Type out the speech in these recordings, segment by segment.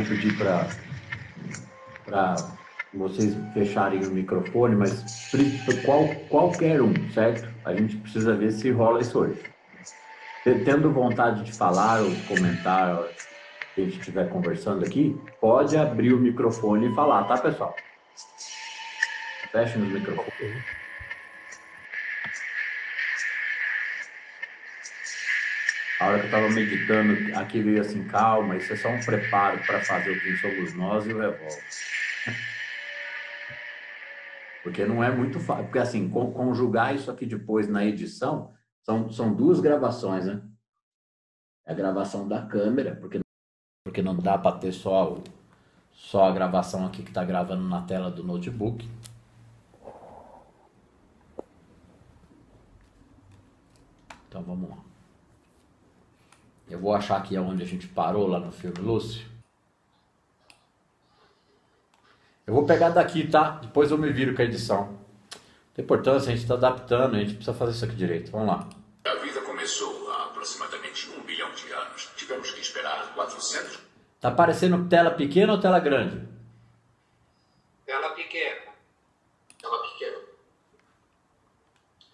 vou pedir para vocês fecharem o microfone, mas qualquer um, certo? A gente precisa ver se rola isso hoje. Tendo vontade de falar ou de comentar, que a gente estiver conversando aqui, pode abrir o microfone e falar, tá, pessoal? Fechem os microfones. A hora que eu estava meditando, aqui veio assim, calma, isso é só um preparo para fazer o Quem Somos Nós e o Revolve. Porque não é muito fácil. Porque assim, conjugar isso aqui depois na edição, são duas gravações, né? É a gravação da câmera, porque não dá para ter só a gravação aqui que está gravando na tela do notebook. Então vamos lá. Eu vou achar aqui onde a gente parou lá no filme Lúcio. Eu vou pegar daqui, tá? Depois eu me viro com a edição. Tem importância, a gente está adaptando, a gente precisa fazer isso aqui direito. Vamos lá. A vida começou há aproximadamente 1 bilhão de anos. Tivemos que esperar 400... Tá aparecendo tela pequena ou tela grande? Tela pequena. Tela pequena.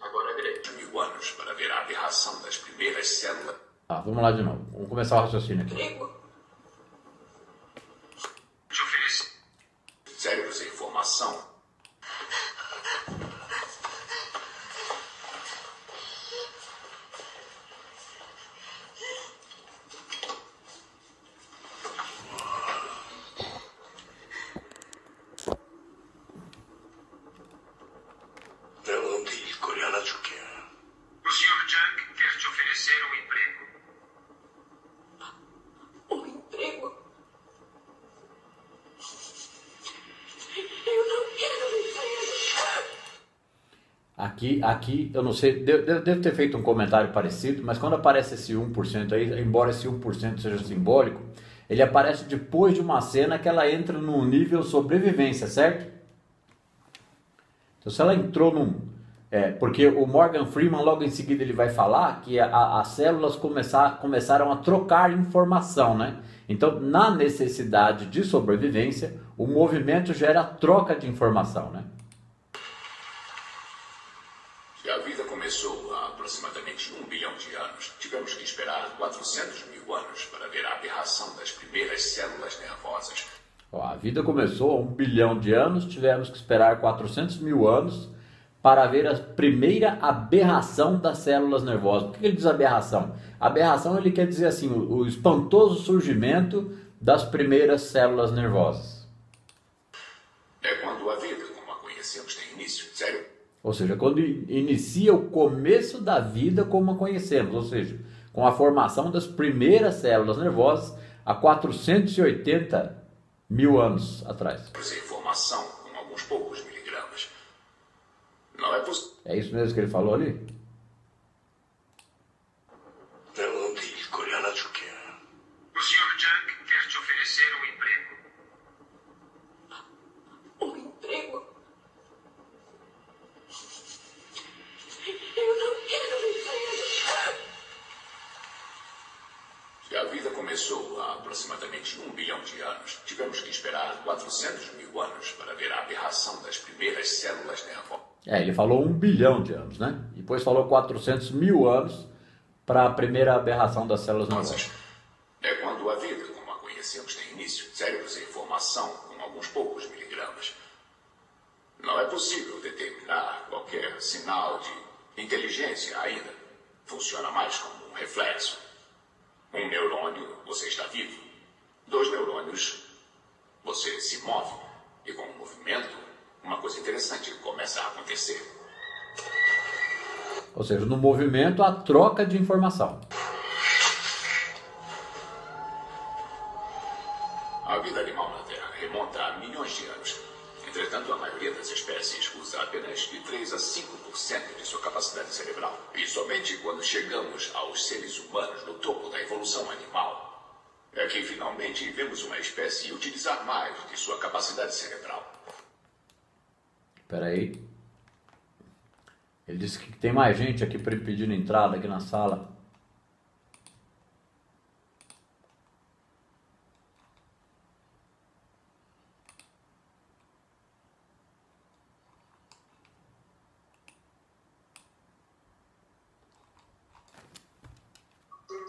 Agora é grande. 1000 anos para ver a aberração das primeiras células. Tá, vamos lá de novo. Vamos começar o raciocínio aqui. Te oferecer cérebros em formação. O Sr. Junk quer te oferecer um emprego. Um emprego? Eu não quero emprego. Aqui, eu não sei, devo ter feito um comentário parecido, mas quando aparece esse 1% aí, embora esse 1% seja simbólico, ele aparece depois de uma cena que ela entra num nível sobrevivência, certo? Então se ela entrou porque o Morgan Freeman logo em seguida ele vai falar que as células começaram a trocar informação, né? Então na necessidade de sobrevivência, o movimento gera troca de informação, né? A vida começou há aproximadamente 1 bilhão de anos. Tivemos que esperar 400.000 anos para ver a aberração das primeiras células nervosas. A vida começou há 1 bilhão de anos, tivemos que esperar 400.000 anos para ver a primeira aberração das células nervosas. Por que ele diz aberração? Aberração ele quer dizer assim, o espantoso surgimento das primeiras células nervosas. É quando a vida, como a conhecemos, tem início, sério? Ou seja, quando inicia o começo da vida como a conhecemos, ou seja, com a formação das primeiras células nervosas há 480.000 anos atrás. Essa informação com alguns poucos miligramas. Não é possível. É isso mesmo que ele falou ali? O Sr. Junk quer te oferecer um emprego. Um emprego? Eu não quero emprego. A vida começou há aproximadamente 1 bilhão de anos. Tivemos que esperar 400.000 anos para ver a aberração das primeiras células nervosas. Ele falou 1 bilhão de anos, né? Depois falou 400.000 anos para a primeira aberração das células nervosas. É quando a vida, como a conhecemos, tem início, cérebros em formação com alguns poucos miligramas. Não é possível determinar qualquer sinal de inteligência ainda. Funciona mais como um reflexo. Um neurônio, você está vivo. 2 neurônios, você se move. E com o movimento, uma coisa interessante começa a acontecer. Ou seja, no movimento, a troca de informação. A vida animal na Terra remonta a milhões de anos. Entretanto, a maioria das espécies usa apenas de 3 a 5% de sua capacidade cerebral. E somente quando chegamos aos seres humanos no topo da evolução animal, é que finalmente vemos uma espécie utilizar mais de sua capacidade cerebral. Espera aí. Ele disse que tem mais gente aqui pedindo entrada aqui na sala.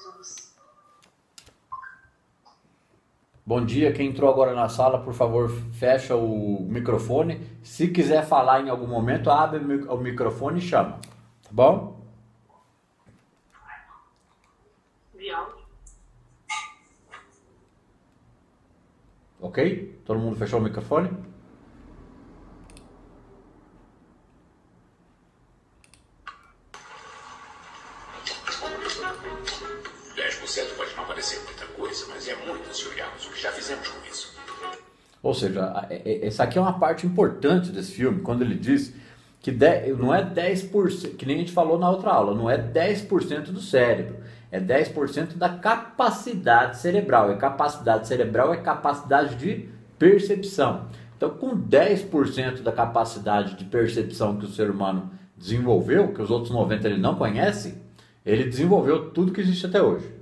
todos. Bom dia, quem entrou agora na sala, por favor, fecha o microfone. Se quiser falar em algum momento, abre o microfone e chama, tá bom? Ok? Todo mundo fechou o microfone? Pode não parecer muita coisa, mas é muito se olharmos o que já fizemos com isso. Ou seja, essa aqui é uma parte importante desse filme, quando ele diz que não é 10%, que nem a gente falou na outra aula, não é 10% do cérebro, é 10% da capacidade cerebral. E capacidade cerebral é capacidade de percepção. Então, com 10% da capacidade de percepção que o ser humano desenvolveu, que os outros 90% ele não conhece, ele desenvolveu tudo que existe até hoje.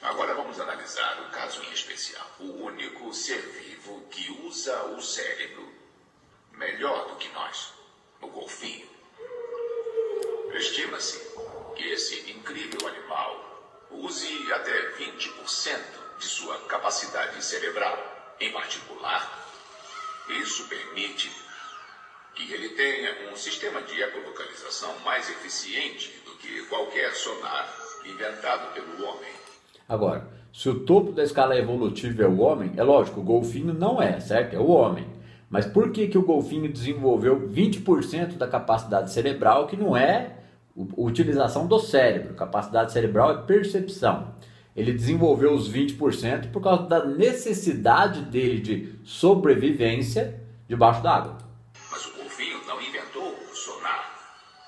Agora vamos analisar o caso em especial. O único ser vivo que usa o cérebro melhor do que nós, o golfinho. Estima-se que esse incrível animal use até 20% de sua capacidade cerebral. Em particular, isso permite que ele tenha um sistema de ecolocalização mais eficiente do que qualquer sonar inventado pelo homem. Agora, se o topo da escala evolutiva é o homem, é lógico, o golfinho não é, certo? É o homem. Mas por que o golfinho desenvolveu 20% da capacidade cerebral, que não é utilização do cérebro? Capacidade cerebral é percepção. Ele desenvolveu os 20% por causa da necessidade dele de sobrevivência debaixo d'água. Mas o golfinho não inventou o sonar.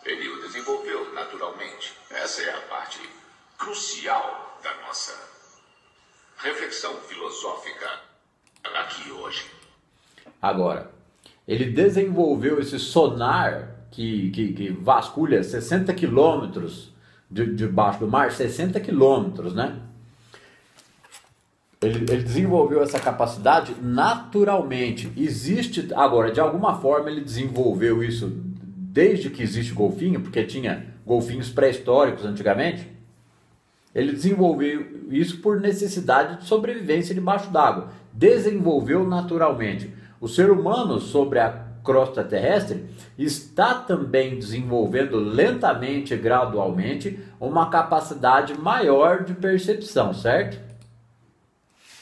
Ele o desenvolveu naturalmente. Essa é a parte crucial da nossa reflexão filosófica aqui hoje. Agora, ele desenvolveu esse sonar que vasculha 60 quilômetros debaixo do mar, 60 quilômetros, né? Ele desenvolveu essa capacidade naturalmente. Existe, agora, de alguma forma ele desenvolveu isso desde que existe golfinho, porque tinha golfinhos pré-históricos antigamente. Ele desenvolveu isso por necessidade de sobrevivência debaixo d'água. Desenvolveu naturalmente. O ser humano sobre a crosta terrestre está também desenvolvendo lentamente e gradualmente uma capacidade maior de percepção, certo?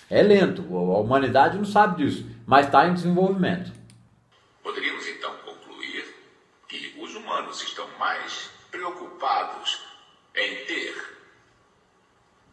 É lento, a humanidade não sabe disso, mas está em desenvolvimento. Poderíamos então concluir que os humanos estão mais preocupados em ter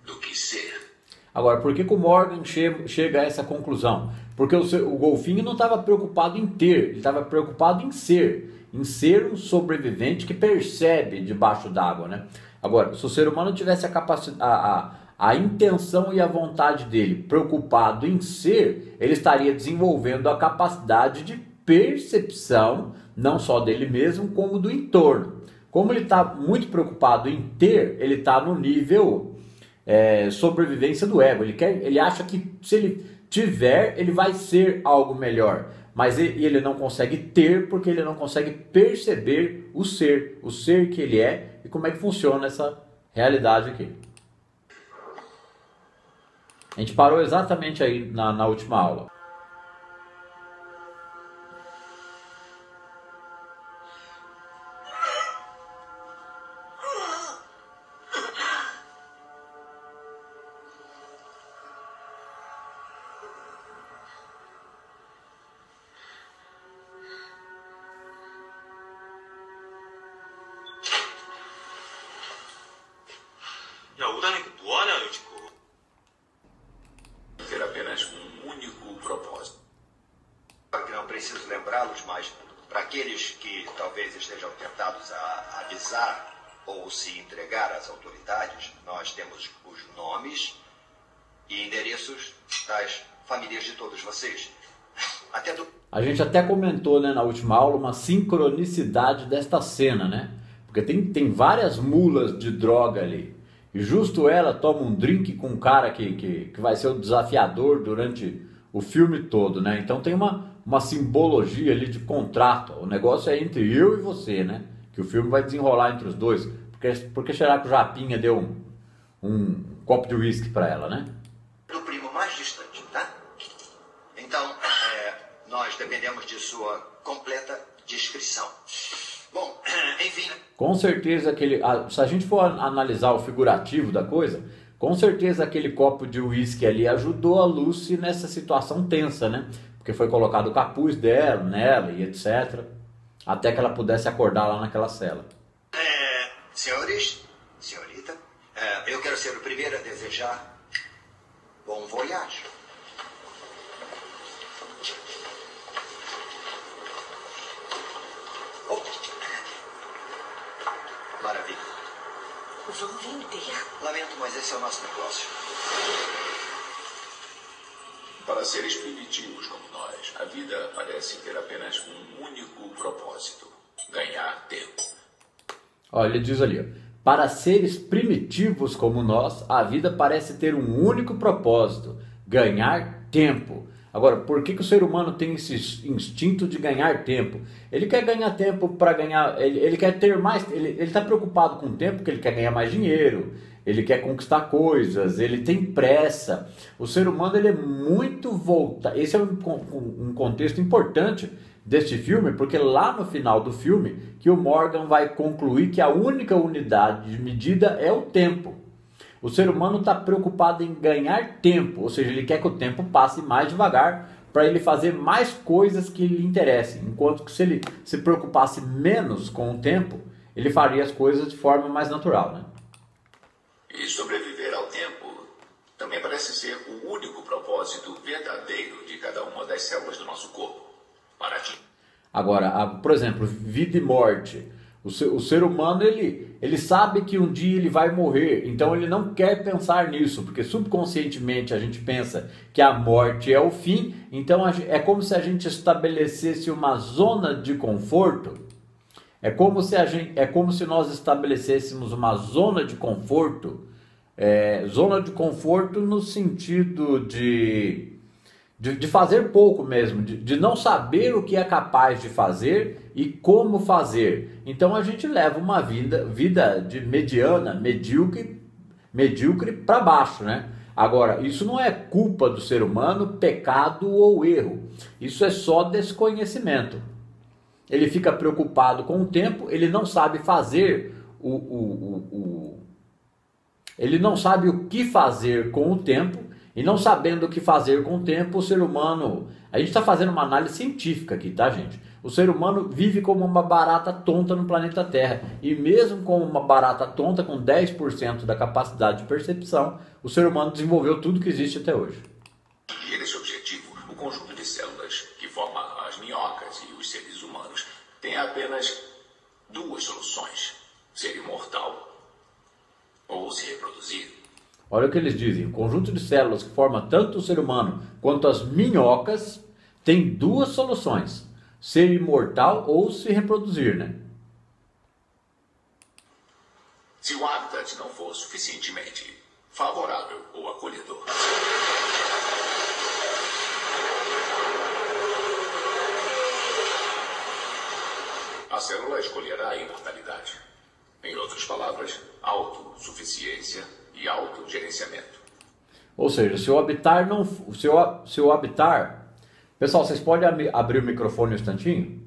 do que ser. Agora, por que o Morgan chega a essa conclusão? Porque o golfinho não estava preocupado em ter, ele estava preocupado em ser um sobrevivente que percebe debaixo d'água, né? Agora, se o ser humano tivesse a capacidade, a intenção e a vontade dele preocupado em ser, ele estaria desenvolvendo a capacidade de percepção, não só dele mesmo, como do entorno. Como ele está muito preocupado em ter, ele está no nível sobrevivência do ego. Ele acha que se ele tiver, ele vai ser algo melhor. Mas ele não consegue ter porque ele não consegue perceber o ser que ele é e como é que funciona essa realidade aqui. A gente parou exatamente aí na última aula. 야, 오다니 뭐 하냐, 지금. Ter apenas um único propósito. Claro que não preciso lembrá-los, mas Para aqueles que talvez estejam tentados a avisar ou se entregar às autoridades, nós temos os nomes e endereços das famílias de todos vocês. A gente até comentou, né, na última aula uma sincronicidade desta cena, né? Porque tem várias mulas de droga ali. E justo ela toma um drink com um cara que vai ser o desafiador durante o filme todo, né? Então tem uma simbologia ali de contrato. O negócio é entre eu e você, né? Que o filme vai desenrolar entre os dois. Porque será que o Japinha deu um copo de uísque para ela, né? Do primo mais distante, tá? Então, nós dependemos de sua completa descrição. Bom, enfim... Com certeza se a gente for analisar o figurativo da coisa, com certeza aquele copo de uísque ali ajudou a Lucy nessa situação tensa, né? Porque foi colocado o capuz nela e etc. Até que ela pudesse acordar lá naquela cela. Senhores, senhorita, eu quero ser o primeiro a desejar bom voyage. Maravilha. Vamos vender. Lamento, mas esse é o nosso negócio. Para seres primitivos como nós, a vida parece ter apenas um único propósito: ganhar tempo. Olha, ele diz ali, ó, para seres primitivos como nós, a vida parece ter um único propósito: ganhar tempo. Agora, por que o ser humano tem esse instinto de ganhar tempo? Ele quer ganhar tempo para ganhar, ele quer ter mais, ele está preocupado com o tempo porque ele quer ganhar mais dinheiro, ele quer conquistar coisas, ele tem pressa. O ser humano ele é muito voltado, esse é um contexto importante deste filme, porque lá no final do filme que o Morgan vai concluir que a única unidade de medida é o tempo. O ser humano está preocupado em ganhar tempo, ou seja, ele quer que o tempo passe mais devagar para ele fazer mais coisas que lhe interessem. Enquanto que se ele se preocupasse menos com o tempo, ele faria as coisas de forma mais natural, né? E sobreviver ao tempo também parece ser o único propósito verdadeiro de cada uma das células do nosso corpo. Para ti. Agora, por exemplo, vida e morte. O ser humano, ele sabe que um dia ele vai morrer, então ele não quer pensar nisso, porque subconscientemente a gente pensa que a morte é o fim, então é como se a gente estabelecesse uma zona de conforto, é como se nós estabelecêssemos uma zona de conforto no sentido de fazer pouco mesmo, de não saber o que é capaz de fazer e como fazer. Então a gente leva uma vida de mediana, medíocre para baixo, né? Agora, isso não é culpa do ser humano, pecado ou erro. Isso é só desconhecimento. Ele fica preocupado com o tempo, ele não sabe fazer ele não sabe o que fazer com o tempo. E não sabendo o que fazer com o tempo, o ser humano... A gente está fazendo uma análise científica aqui, tá, gente? O ser humano vive como uma barata tonta no planeta Terra. E mesmo como uma barata tonta, com 10% da capacidade de percepção, o ser humano desenvolveu tudo que existe até hoje. E nesse objetivo, o conjunto de células que forma as minhocas e os seres humanos tem apenas duas soluções: ser imortal ou se reproduzir. Olha o que eles dizem, o conjunto de células que forma tanto o ser humano quanto as minhocas tem duas soluções: ser imortal ou se reproduzir, né? Se o habitat não for suficientemente favorável ou acolhedor. A célula escolherá a imortalidade. Em outras palavras, autossuficiência e autogerenciamento. Ou seja, se o habitar não... Se o habitar... Pessoal, vocês podem abrir o microfone um instantinho?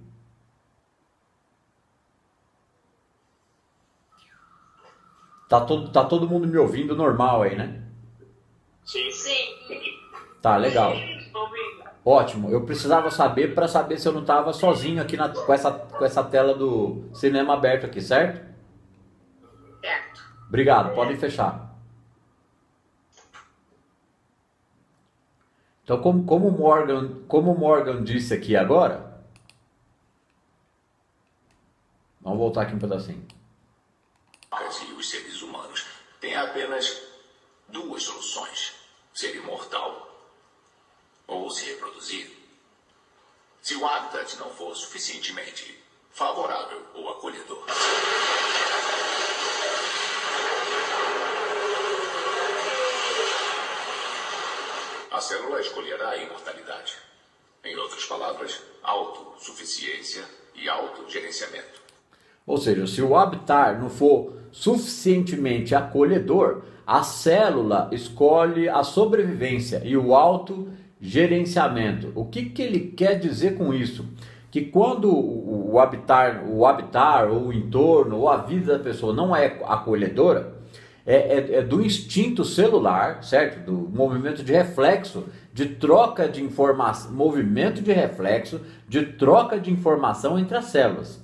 Tá todo mundo me ouvindo normal aí, né? Sim. Tá, legal. Ótimo, eu precisava saber para saber se eu não estava sozinho aqui com essa tela do cinema aberto aqui, certo? Certo. Obrigado, podem fechar. Então, como o Morgan disse aqui agora, Vamos voltar aqui um pedacinho. E os seres humanos têm apenas duas soluções: ser imortal ou se reproduzir. Se o habitat não for suficientemente favorável ou acolhedor, a célula escolherá a imortalidade. Em outras palavras, autossuficiência e autogerenciamento. Ou seja, se o habitat não for suficientemente acolhedor, a célula escolhe a sobrevivência e o autogerenciamento. O que ele quer dizer com isso? Que quando o habitat ou o entorno ou a vida da pessoa não é acolhedora, é do instinto celular, certo? Do movimento de reflexo, de troca de informação, movimento de reflexo, de troca de informação entre as células.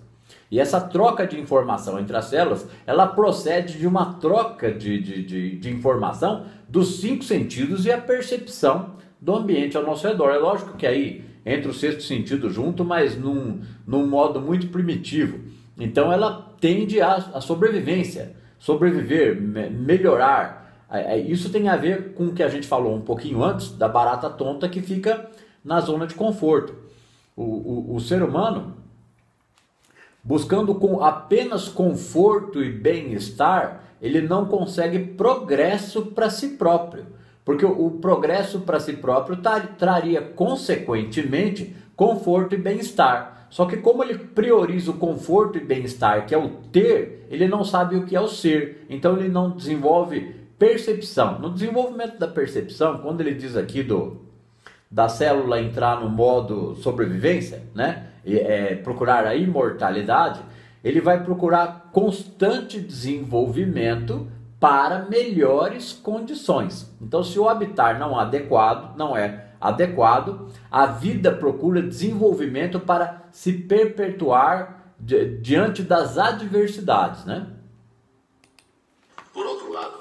E essa troca de informação entre as células, ela procede de uma troca de informação dos 5 sentidos e a percepção do ambiente ao nosso redor. É lógico que aí entra o 6º sentido junto, mas num modo muito primitivo. Então ela tende à sobrevivência, sobreviver, melhorar. Isso tem a ver com o que a gente falou um pouquinho antes, da barata tonta que fica na zona de conforto. O ser humano, buscando apenas conforto e bem-estar, ele não consegue progresso para si próprio. Porque o progresso para si próprio traria, consequentemente, conforto e bem-estar. Só que como ele prioriza o conforto e bem-estar, que é o ter, ele não sabe o que é o ser. Então ele não desenvolve percepção. No desenvolvimento da percepção, quando ele diz aqui da célula entrar no modo sobrevivência, né? Procurar a imortalidade, ele vai procurar constante desenvolvimento para melhores condições. Então, se o habitat não é adequado, a vida procura desenvolvimento para se perpetuar diante das adversidades, né? Por outro lado,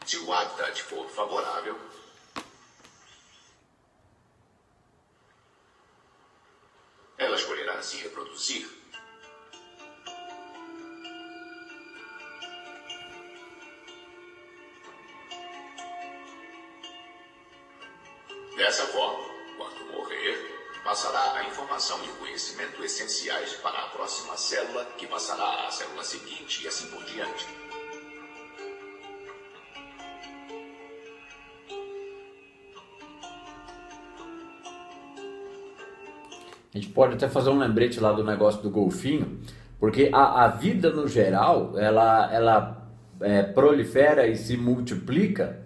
se o habitat for favorável, ela escolherá se reproduzir. Dessa forma, quando morrer, passará a informação e o conhecimento essenciais para a próxima célula, que passará à célula seguinte e assim por diante. A gente pode até fazer um lembrete lá do negócio do golfinho, porque a vida no geral, ela prolifera e se multiplica,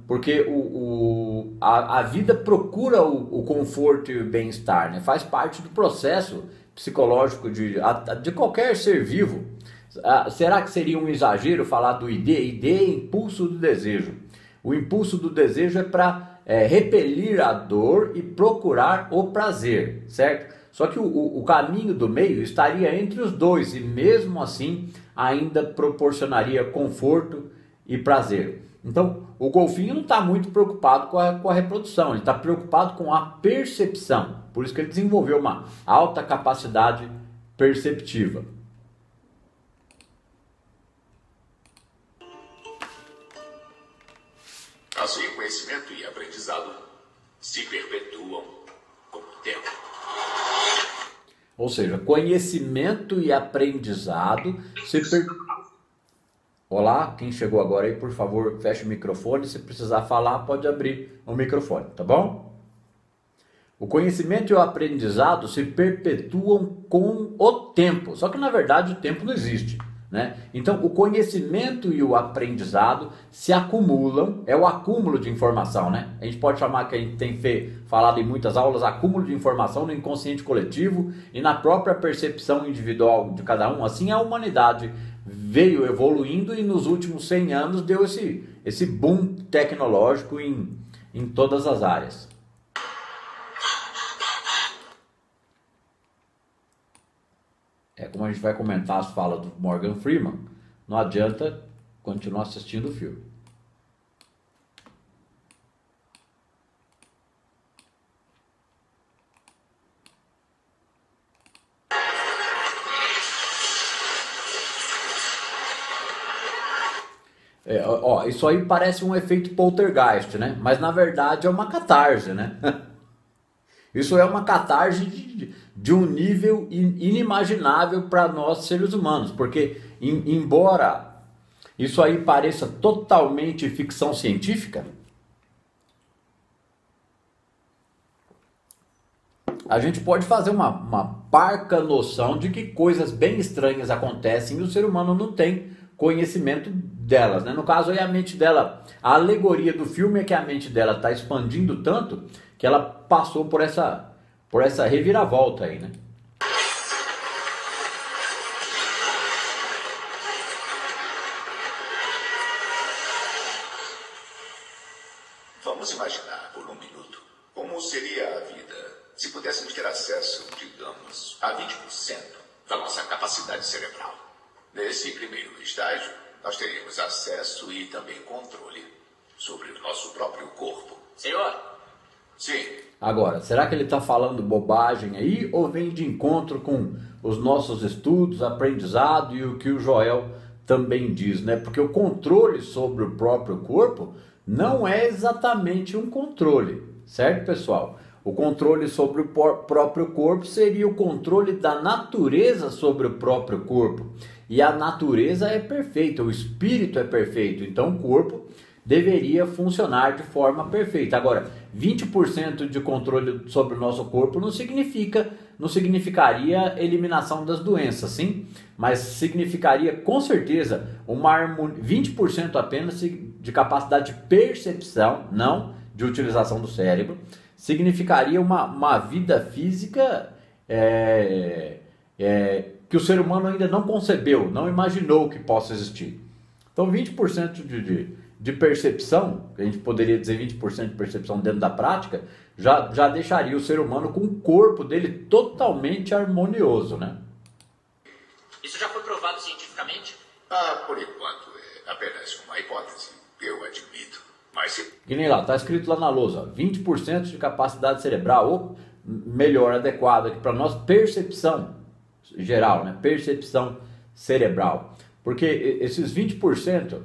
porque a vida procura o conforto e o bem-estar, né? Faz parte do processo psicológico de qualquer ser vivo. Será que seria um exagero falar do ID? ID é impulso do desejo. O impulso do desejo é para repelir a dor e procurar o prazer, certo? Só que o caminho do meio estaria entre os dois e mesmo assim ainda proporcionaria conforto e prazer. Então o golfinho não está muito preocupado com a reprodução, ele está preocupado com a percepção, por isso que ele desenvolveu uma alta capacidade perceptiva. Assim, o conhecimento e aprendizado se perpetuam com o tempo. Ou seja, conhecimento e aprendizado Olá, quem chegou agora aí, por favor, feche o microfone. Se precisar falar, pode abrir o microfone, tá bom? O conhecimento e o aprendizado se perpetuam com o tempo. Só que, na verdade, o tempo não existe, né? Então, o conhecimento e o aprendizado se acumulam, é o acúmulo de informação, né? A gente pode chamar, que a gente tem falado em muitas aulas, acúmulo de informação no inconsciente coletivo e na própria percepção individual de cada um. Assim, a humanidade veio evoluindo e nos últimos 100 anos deu esse boom tecnológico em todas as áreas. Como a gente vai comentar as falas do Morgan Freeman, não adianta continuar assistindo o filme. Isso aí parece um efeito poltergeist, né? Mas na verdade é uma catarse, né? Isso é uma catarse de um nível inimaginável para nós seres humanos, porque embora isso aí pareça totalmente ficção científica, a gente pode fazer uma parca noção de que coisas bem estranhas acontecem e o ser humano não tem conhecimento delas, né? No caso aí a mente dela, a alegoria do filme é que a mente dela está expandindo tanto que ela passou por essa reviravolta aí, né? Vamos imaginar por um minuto como seria a vida se pudéssemos ter acesso, digamos, a 20% da nossa capacidade cerebral. Nesse primeiro estágio, nós teríamos acesso e também controle sobre o nosso próprio corpo. Senhor? Sim. Agora, será que ele está falando bobagem aí ou vem de encontro com os nossos estudos, aprendizado e o que o Joel também diz, né? Porque o controle sobre o próprio corpo não é exatamente um controle, certo, pessoal? O controle sobre o próprio corpo seria o controle da natureza sobre o próprio corpo. E a natureza é perfeita, o espírito é perfeito, então o corpo deveria funcionar de forma perfeita. Agora, 20% de controle sobre o nosso corpo não significaria eliminação das doenças, sim, mas significaria com certeza uma harmonia, 20% apenas de capacidade de percepção, não de utilização do cérebro, significaria uma vida física que o ser humano ainda não concebeu, não imaginou que possa existir. Então 20% de percepção, que a gente poderia dizer 20% de percepção dentro da prática, já deixaria o ser humano com o corpo dele totalmente harmonioso, né? Isso já foi provado cientificamente? Por enquanto é apenas uma hipótese, eu admito. Mas se... Que nem lá, está escrito lá na lousa, 20% de capacidade cerebral, ou melhor, adequado aqui para nós, percepção geral, né? Percepção cerebral. Porque esses 20%,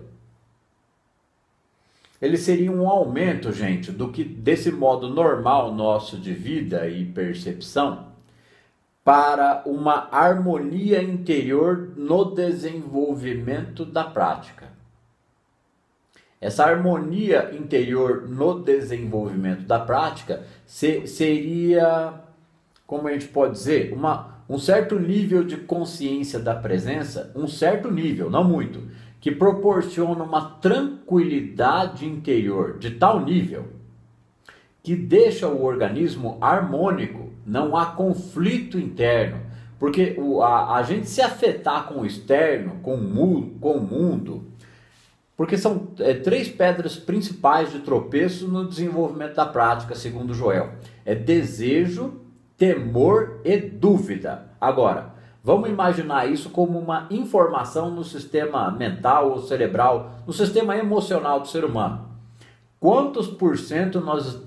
eles seriam um aumento, gente, desse modo normal nosso de vida e percepção para uma harmonia interior no desenvolvimento da prática. Essa harmonia interior no desenvolvimento da prática seria, como a gente pode dizer, um certo nível de consciência da presença, um certo nível, não muito, que proporciona uma tranquilidade interior de tal nível que deixa o organismo harmônico, não há conflito interno, porque a gente se afetar com o externo, com o mundo, porque são 3 pedras principais de tropeço no desenvolvimento da prática, segundo Joel. É desejo, temor e dúvida. Agora, vamos imaginar isso como uma informação no sistema mental ou cerebral, no sistema emocional do ser humano. Quantos por cento nós,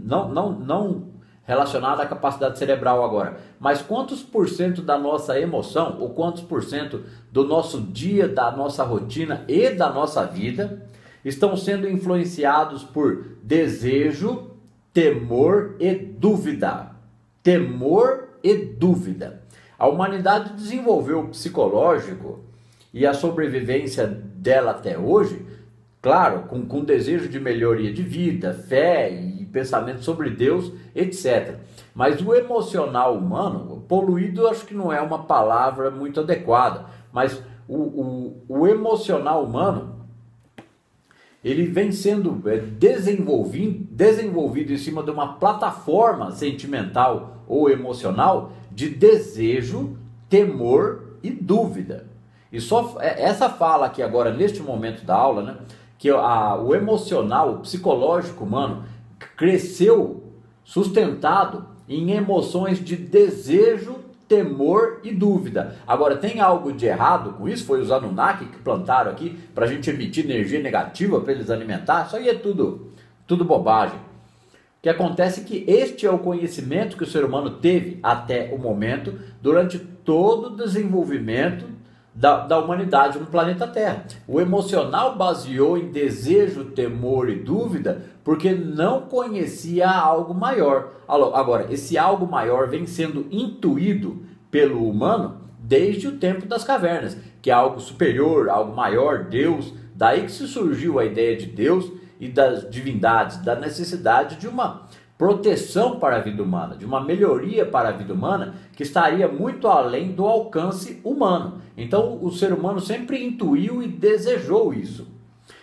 não relacionado à capacidade cerebral agora, mas quantos por cento da nossa emoção, ou quantos por cento do nosso dia, da nossa rotina e da nossa vida estão sendo influenciados por desejo, temor e dúvida? Temor e dúvida. A humanidade desenvolveu o psicológico e a sobrevivência dela até hoje, claro, com desejo de melhoria de vida, fé e pensamento sobre Deus, etc. Mas o emocional humano, poluído acho que não é uma palavra muito adequada, mas o emocional humano, ele vem sendo desenvolvido em cima de uma plataforma sentimental ou emocional de desejo, temor e dúvida. E só essa fala aqui agora, neste momento da aula, né, que o emocional, o psicológico humano, cresceu sustentado em emoções de desejo, temor e dúvida. Agora, tem algo de errado com isso? Foi os Anunnaki que plantaram aqui para a gente emitir energia negativa para eles alimentar? Isso aí é tudo bobagem. O que acontece é que este é o conhecimento que o ser humano teve até o momento, durante todo o desenvolvimento da humanidade no planeta Terra. O emocional baseou em desejo, temor e dúvida porque não conhecia algo maior. Agora, esse algo maior vem sendo intuído pelo humano desde o tempo das cavernas, que é algo superior, algo maior, Deus. Daí que se surgiu a ideia de Deus e das divindades, da necessidade de uma proteção para a vida humana, de uma melhoria para a vida humana que estaria muito além do alcance humano. Então o ser humano sempre intuiu e desejou isso.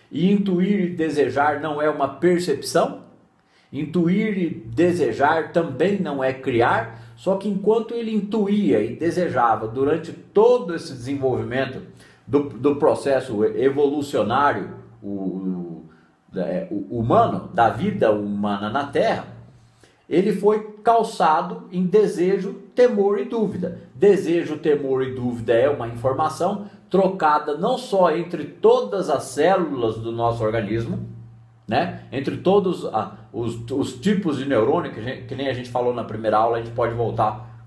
E intuir e desejar não é uma percepção? Intuir e desejar também não é criar? Só que enquanto ele intuía e desejava durante todo esse desenvolvimento do processo evolucionário humano, da vida humana na Terra, ele foi calçado em desejo, temor e dúvida. Desejo, temor e dúvida é uma informação trocada não só entre todas as células do nosso organismo, né? Entre todos os tipos de neurônio, que nem a gente falou na primeira aula. A gente pode voltar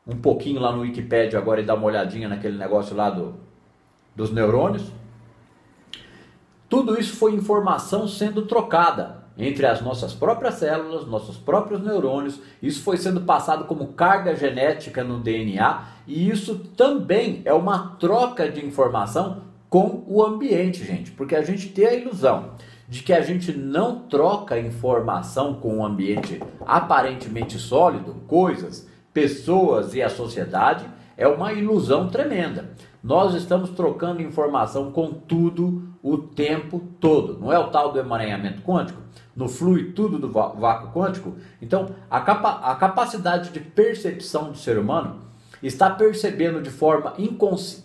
um pouquinho lá no Wikipedia agora e dar uma olhadinha naquele negócio lá dos neurônios. Tudo isso foi informação sendo trocada entre as nossas próprias células, nossos próprios neurônios. Isso foi sendo passado como carga genética no DNA, e isso também é uma troca de informação com o ambiente, gente, porque a gente tem a ilusão de que a gente não troca informação com o ambiente aparentemente sólido, coisas, pessoas e a sociedade, é uma ilusão tremenda. Nós estamos trocando informação com tudo o tempo todo. Não é o tal do emaranhamento quântico? No flui tudo do vácuo quântico? Então, a capacidade de percepção do ser humano está percebendo de forma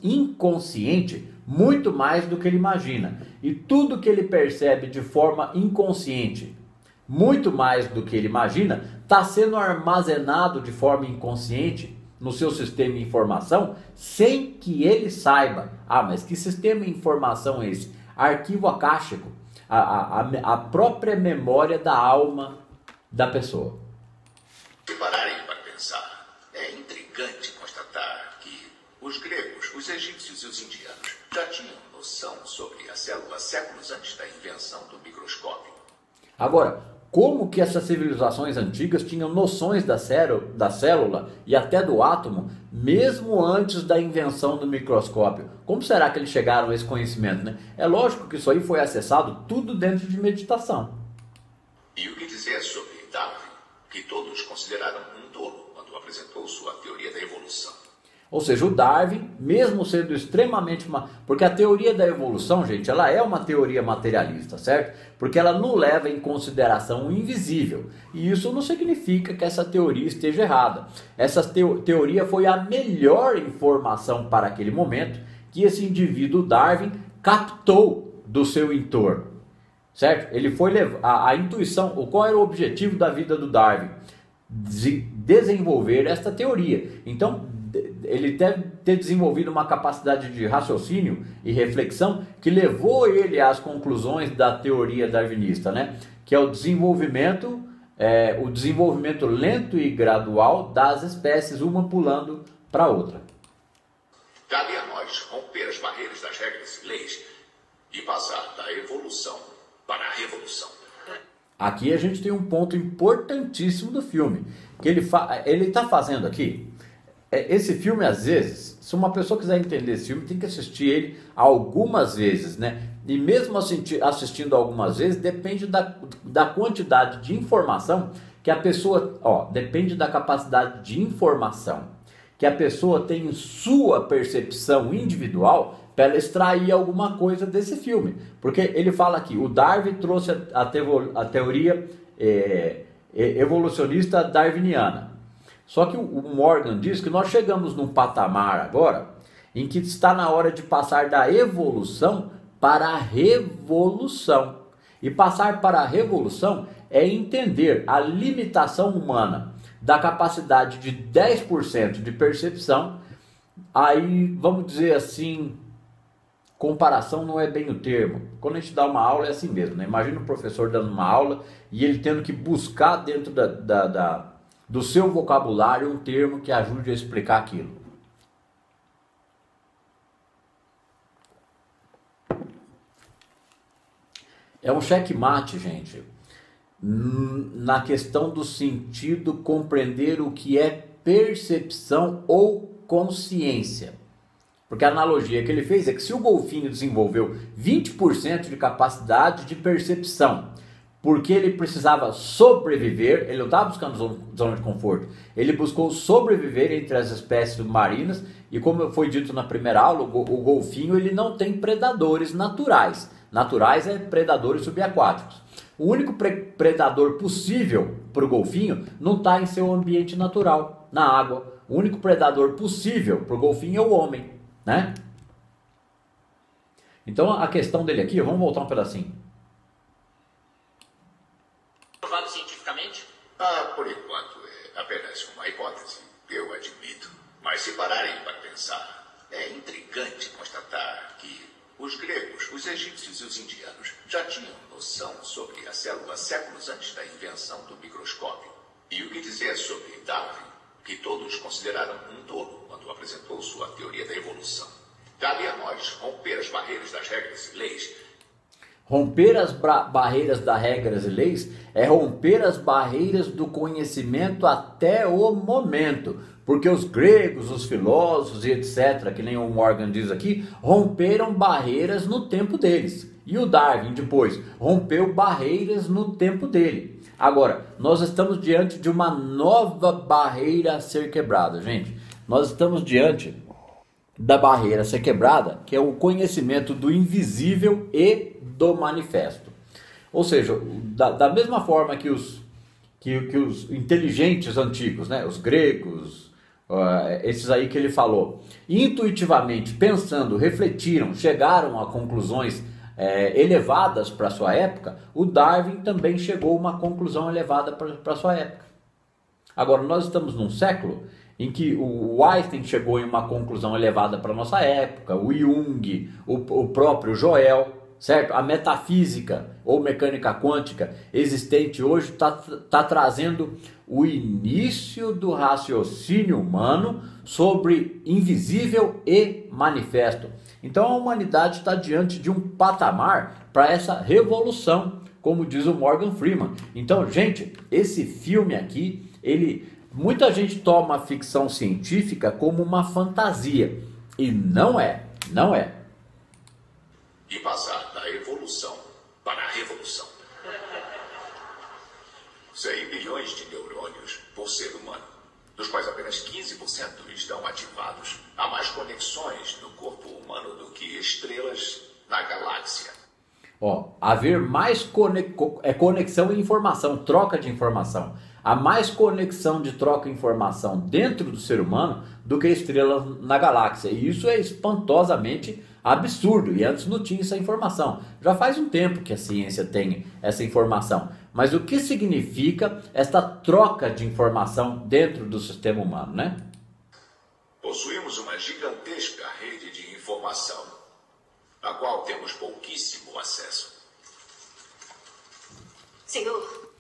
inconsciente muito mais do que ele imagina. E tudo que ele percebe de forma inconsciente, muito mais do que ele imagina, está sendo armazenado de forma inconsciente no seu sistema de informação, sem que ele saiba. Ah, mas que sistema de informação é esse? Arquivo acástico, a própria memória da alma da pessoa. Se pararem para pensar, é intrigante constatar que os gregos, os egípcios e os indianos já tinham noção sobre a célula séculos antes da invenção do microscópio. Agora, como que essas civilizações antigas tinham noções da célula e até do átomo, mesmo antes da invenção do microscópio? Como será que eles chegaram a esse conhecimento, né? É lógico que isso aí foi acessado tudo dentro de meditação. E o que dizer sobre Darwin, que todos consideraram um tolo quando apresentou sua teoria da evolução? Ou seja, o Darwin, mesmo sendo extremamente... Porque a teoria da evolução, gente, ela é uma teoria materialista, certo? Porque ela não leva em consideração o invisível. E isso não significa que essa teoria esteja errada. Essa teoria foi a melhor informação para aquele momento que esse indivíduo Darwin captou do seu entorno, certo? Ele foi levar a intuição. Qual era o objetivo da vida do Darwin? Desenvolver esta teoria. Então, ele deve ter desenvolvido uma capacidade de raciocínio e reflexão que levou ele às conclusões da teoria darwinista, né? Que é o desenvolvimento lento e gradual das espécies, uma pulando para a outra. Cabe a nós romper as barreiras das regras e leis e passar da evolução para a revolução. Aqui a gente tem um ponto importantíssimo do filme, que ele está fazendo aqui. Esse filme, às vezes, se uma pessoa quiser entender esse filme, tem que assistir ele algumas vezes, né? E mesmo assistindo algumas vezes, depende da quantidade de informação que a pessoa... depende da capacidade de informação que a pessoa tem em sua percepção individual para ela extrair alguma coisa desse filme. Porque ele fala aqui, o Darwin trouxe a teoria evolucionista darwiniana. Só que o Morgan diz que nós chegamos num patamar agora em que está na hora de passar da evolução para a revolução. E passar para a revolução é entender a limitação humana da capacidade de 10% de percepção. Aí, vamos dizer assim, comparação não é bem o termo. Quando a gente dá uma aula é assim mesmo, né? Imagina o professor dando uma aula e ele tendo que buscar dentro do seu vocabulário um termo que ajude a explicar aquilo. É um checkmate, gente, na questão do sentido compreender o que é percepção ou consciência. Porque a analogia que ele fez é que se o golfinho desenvolveu 20% de capacidade de percepção, porque ele precisava sobreviver, ele não estava buscando zona de conforto, ele buscou sobreviver entre as espécies marinas, e como foi dito na primeira aula, o golfinho ele não tem predadores naturais. Naturais é predadores subaquáticos. O único predador possível para o golfinho não está em seu ambiente natural, na água. O único predador possível para o golfinho é o homem, né? Então a questão dele aqui, vamos voltar um pedacinho. Provado cientificamente? Por enquanto é apenas uma hipótese, eu admito. Mas se pararem para pensar, é intrigante constatar que os gregos, os egípcios e os indianos já tinham noção sobre a célula séculos antes da invenção do microscópio. E o que dizer sobre Darwin, que todos consideraram um tolo quando apresentou sua teoria da evolução? Cabe a nós romper as barreiras das regras e leis. Romper as barreiras das regras e leis é romper as barreiras do conhecimento até o momento. Porque os gregos, os filósofos e etc., que nem o Morgan diz aqui, romperam barreiras no tempo deles. E o Darwin depois rompeu barreiras no tempo dele. Agora, nós estamos diante de uma nova barreira a ser quebrada, gente. Nós estamos diante da barreira a ser quebrada, que é o conhecimento do invisível e do manifesto. Ou seja, da mesma forma que os inteligentes antigos, né, os gregos, esses aí que ele falou, intuitivamente pensando, refletiram, chegaram a conclusões elevadas para sua época, o Darwin também chegou a uma conclusão elevada para sua época. Agora, nós estamos num século em que o Einstein chegou em uma conclusão elevada para nossa época, o Jung, o próprio Joel, certo? A metafísica ou mecânica quântica existente hoje está trazendo o início do raciocínio humano sobre invisível e manifesto. Então a humanidade está diante de um patamar para essa revolução, como diz o Morgan Freeman. Então, gente, esse filme aqui, muita gente toma a ficção científica como uma fantasia, e não é. E passar da evolução para a revolução. 100 bilhões de neurônios por ser humano, dos quais apenas 15% estão ativados. Há mais conexões no corpo humano do que estrelas na galáxia. Haver mais conexão e informação, troca de informação. Há mais conexão de troca de informação dentro do ser humano do que estrelas na galáxia. E isso é espantosamente absurdo. E antes não tinha essa informação. Já faz um tempo que a ciência tem essa informação. Mas o que significa esta troca de informação dentro do sistema humano, né? Possuímos uma gigantesca rede de informação, a qual temos pouquíssimo acesso. Senhor,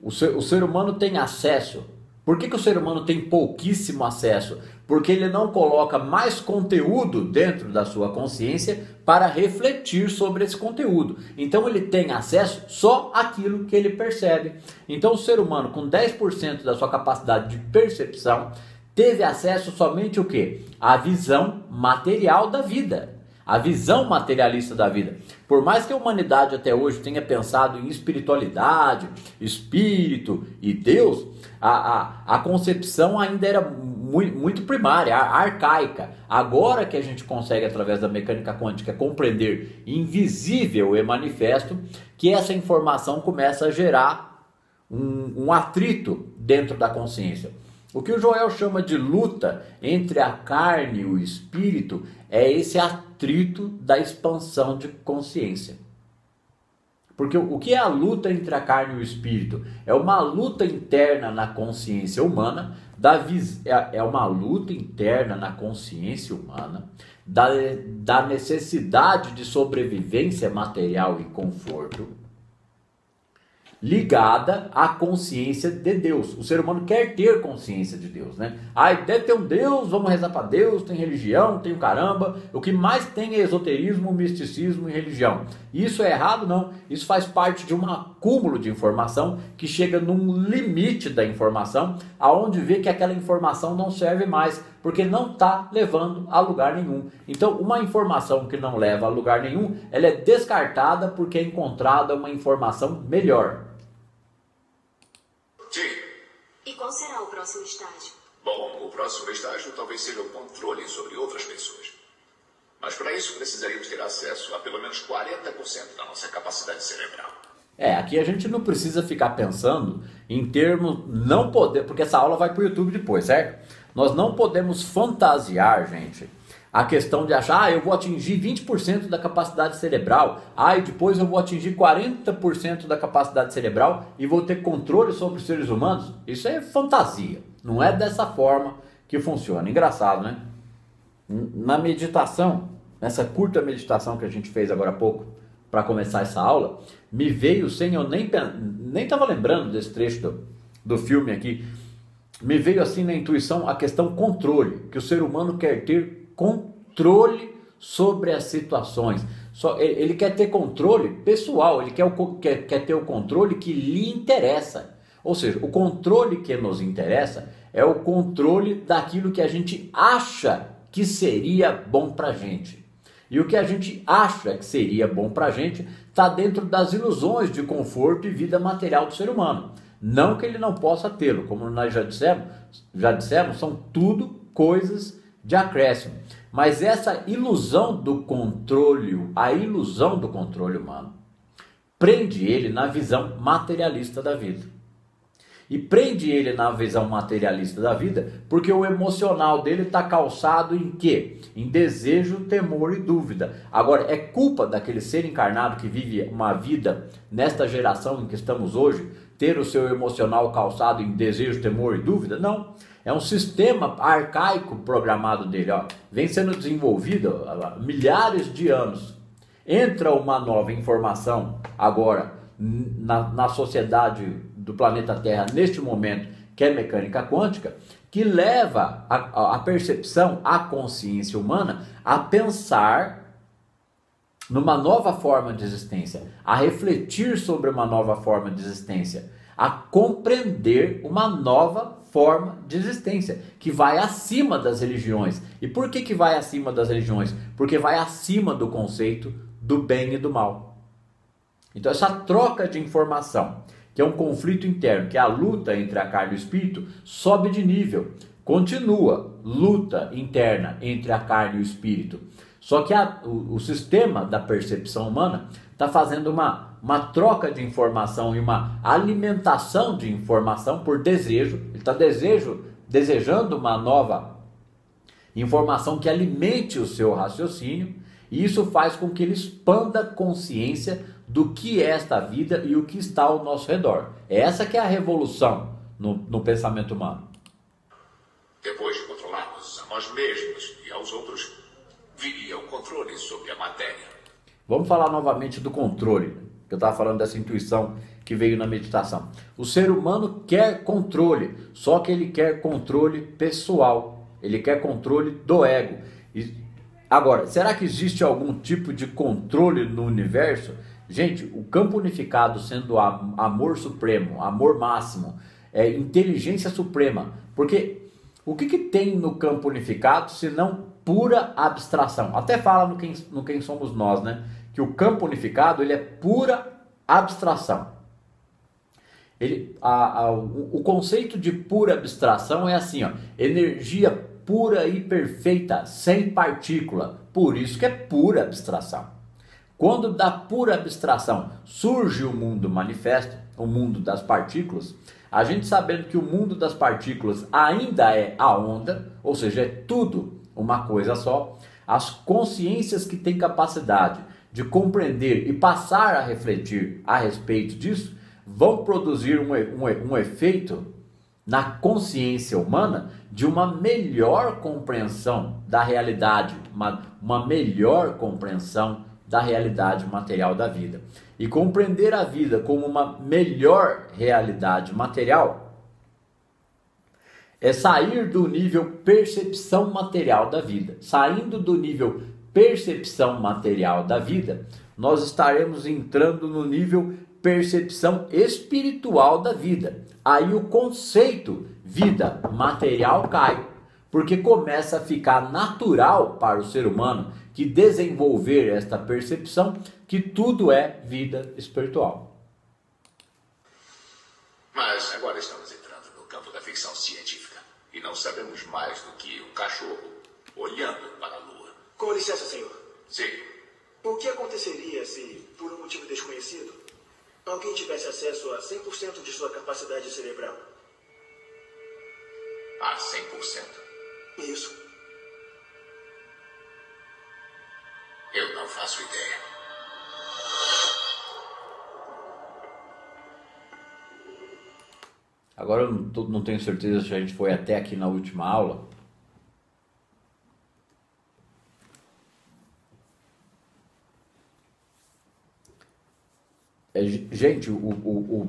o ser humano tem acesso. Por que o ser humano tem pouquíssimo acesso? Porque ele não coloca mais conteúdo dentro da sua consciência para refletir sobre esse conteúdo. Então ele tem acesso só àquilo que ele percebe. Então o ser humano com 10% da sua capacidade de percepção teve acesso somente o quê? A visão material da vida. A visão materialista da vida. Por mais que a humanidade até hoje tenha pensado em espiritualidade, espírito e Deus, a concepção ainda era muito primária, arcaica. Agora que a gente consegue, através da mecânica quântica, compreender invisível e manifesto, que essa informação começa a gerar um atrito dentro da consciência. O que o Joel chama de luta entre a carne e o espírito é esse atrito da expansão de consciência. Porque o que é a luta entre a carne e o espírito? É uma luta interna na consciência humana, é uma luta interna na consciência humana da necessidade de sobrevivência material e conforto, ligada à consciência de Deus. O ser humano quer ter consciência de Deus, né? Deve ter um Deus, vamos rezar para Deus, tem religião, tem o caramba. O que mais tem é esoterismo, misticismo e religião. Isso é errado? Não. Isso faz parte de um acúmulo de informação que chega num limite da informação, aonde vê que aquela informação não serve mais, porque não está levando a lugar nenhum. Então, uma informação que não leva a lugar nenhum, ela é descartada porque é encontrada uma informação melhor. Sim. E qual será o próximo estágio? Bom, o próximo estágio talvez seja o controle sobre outras pessoas. Mas para isso precisaríamos ter acesso a pelo menos 40% da nossa capacidade cerebral. Aqui a gente não precisa ficar pensando em termos, não poder, porque essa aula vai para o YouTube depois, certo? Nós não podemos fantasiar, gente, a questão de achar, eu vou atingir 20% da capacidade cerebral, e depois eu vou atingir 40% da capacidade cerebral e vou ter controle sobre os seres humanos. Isso é fantasia, não é dessa forma que funciona. Engraçado, né? Na meditação, nessa curta meditação que a gente fez agora há pouco, para começar essa aula, me veio, sem eu nem estava lembrando desse trecho do filme aqui, me veio assim na intuição a questão controle, que o ser humano quer ter controle sobre as situações. Ele quer ter controle pessoal, ele quer ter o controle que lhe interessa. Ou seja, o controle que nos interessa é o controle daquilo que a gente acha que seria bom para a gente. E o que a gente acha que seria bom para a gente está dentro das ilusões de conforto e vida material do ser humano. Não que ele não possa tê-lo, como nós já dissemos, são tudo coisas de acréscimo. Mas essa ilusão do controle, a ilusão do controle humano, prende ele na visão materialista da vida. E prende ele na visão materialista da vida porque o emocional dele está calçado em quê? Em desejo, temor e dúvida. Agora, é culpa daquele ser encarnado que vive uma vida nesta geração em que estamos hoje ter o seu emocional calçado em desejo, temor e dúvida? Não. É um sistema arcaico programado dele. Vem sendo desenvolvido há milhares de anos. Entra uma nova informação agora na sociedade do planeta Terra neste momento, que é mecânica quântica, que leva a percepção, a consciência humana a pensar numa nova forma de existência, a refletir sobre uma nova forma de existência, a compreender uma nova forma de existência, que vai acima das religiões. E por que vai acima das religiões? Porque vai acima do conceito do bem e do mal. Então essa troca de informação, que é um conflito interno, que é a luta entre a carne e o espírito, sobe de nível. Continua luta interna entre a carne e o espírito. Só que o sistema da percepção humana está fazendo uma troca de informação e uma alimentação de informação por desejo. Ele está desejando uma nova informação que alimente o seu raciocínio, e isso faz com que ele expanda a consciência do que é esta vida e o que está ao nosso redor. Essa que é a revolução no pensamento humano. Depois de controlarmos a nós mesmos e aos outros, viria o controle sobre a matéria. Vamos falar novamente do controle, que eu estava falando dessa intuição que veio na meditação. O ser humano quer controle, só que ele quer controle pessoal, ele quer controle do ego. Agora, será que existe algum tipo de controle no universo? Gente, o campo unificado sendo amor supremo, amor máximo, inteligência suprema. Porque o que tem no campo unificado se não pura abstração? Até fala no quem somos nós, né? Que o campo unificado ele é pura abstração. O conceito de pura abstração é assim, energia pura e perfeita, sem partícula. Por isso que é pura abstração. Quando da pura abstração surge o mundo manifesto, o mundo das partículas, a gente sabendo que o mundo das partículas ainda é a onda, ou seja, é tudo uma coisa só, as consciências que têm capacidade de compreender e passar a refletir a respeito disso, vão produzir um efeito na consciência humana de uma melhor compreensão da realidade, uma melhor compreensão da realidade material da vida. E compreender a vida como uma melhor realidade material é sair do nível percepção material da vida. Saindo do nível percepção material da vida, nós estaremos entrando no nível percepção espiritual da vida. Aí o conceito vida material cai, porque começa a ficar natural para o ser humano que desenvolver esta percepção que tudo é vida espiritual. Mas agora estamos entrando no campo da ficção científica e não sabemos mais do que um cachorro olhando para a lua. Com licença, senhor. Sim. O que aconteceria se, por um motivo desconhecido, alguém tivesse acesso a 100% de sua capacidade cerebral? A 100%? Isso. Eu não faço ideia. Agora eu não tenho certeza se a gente foi até aqui na última aula. Gente, o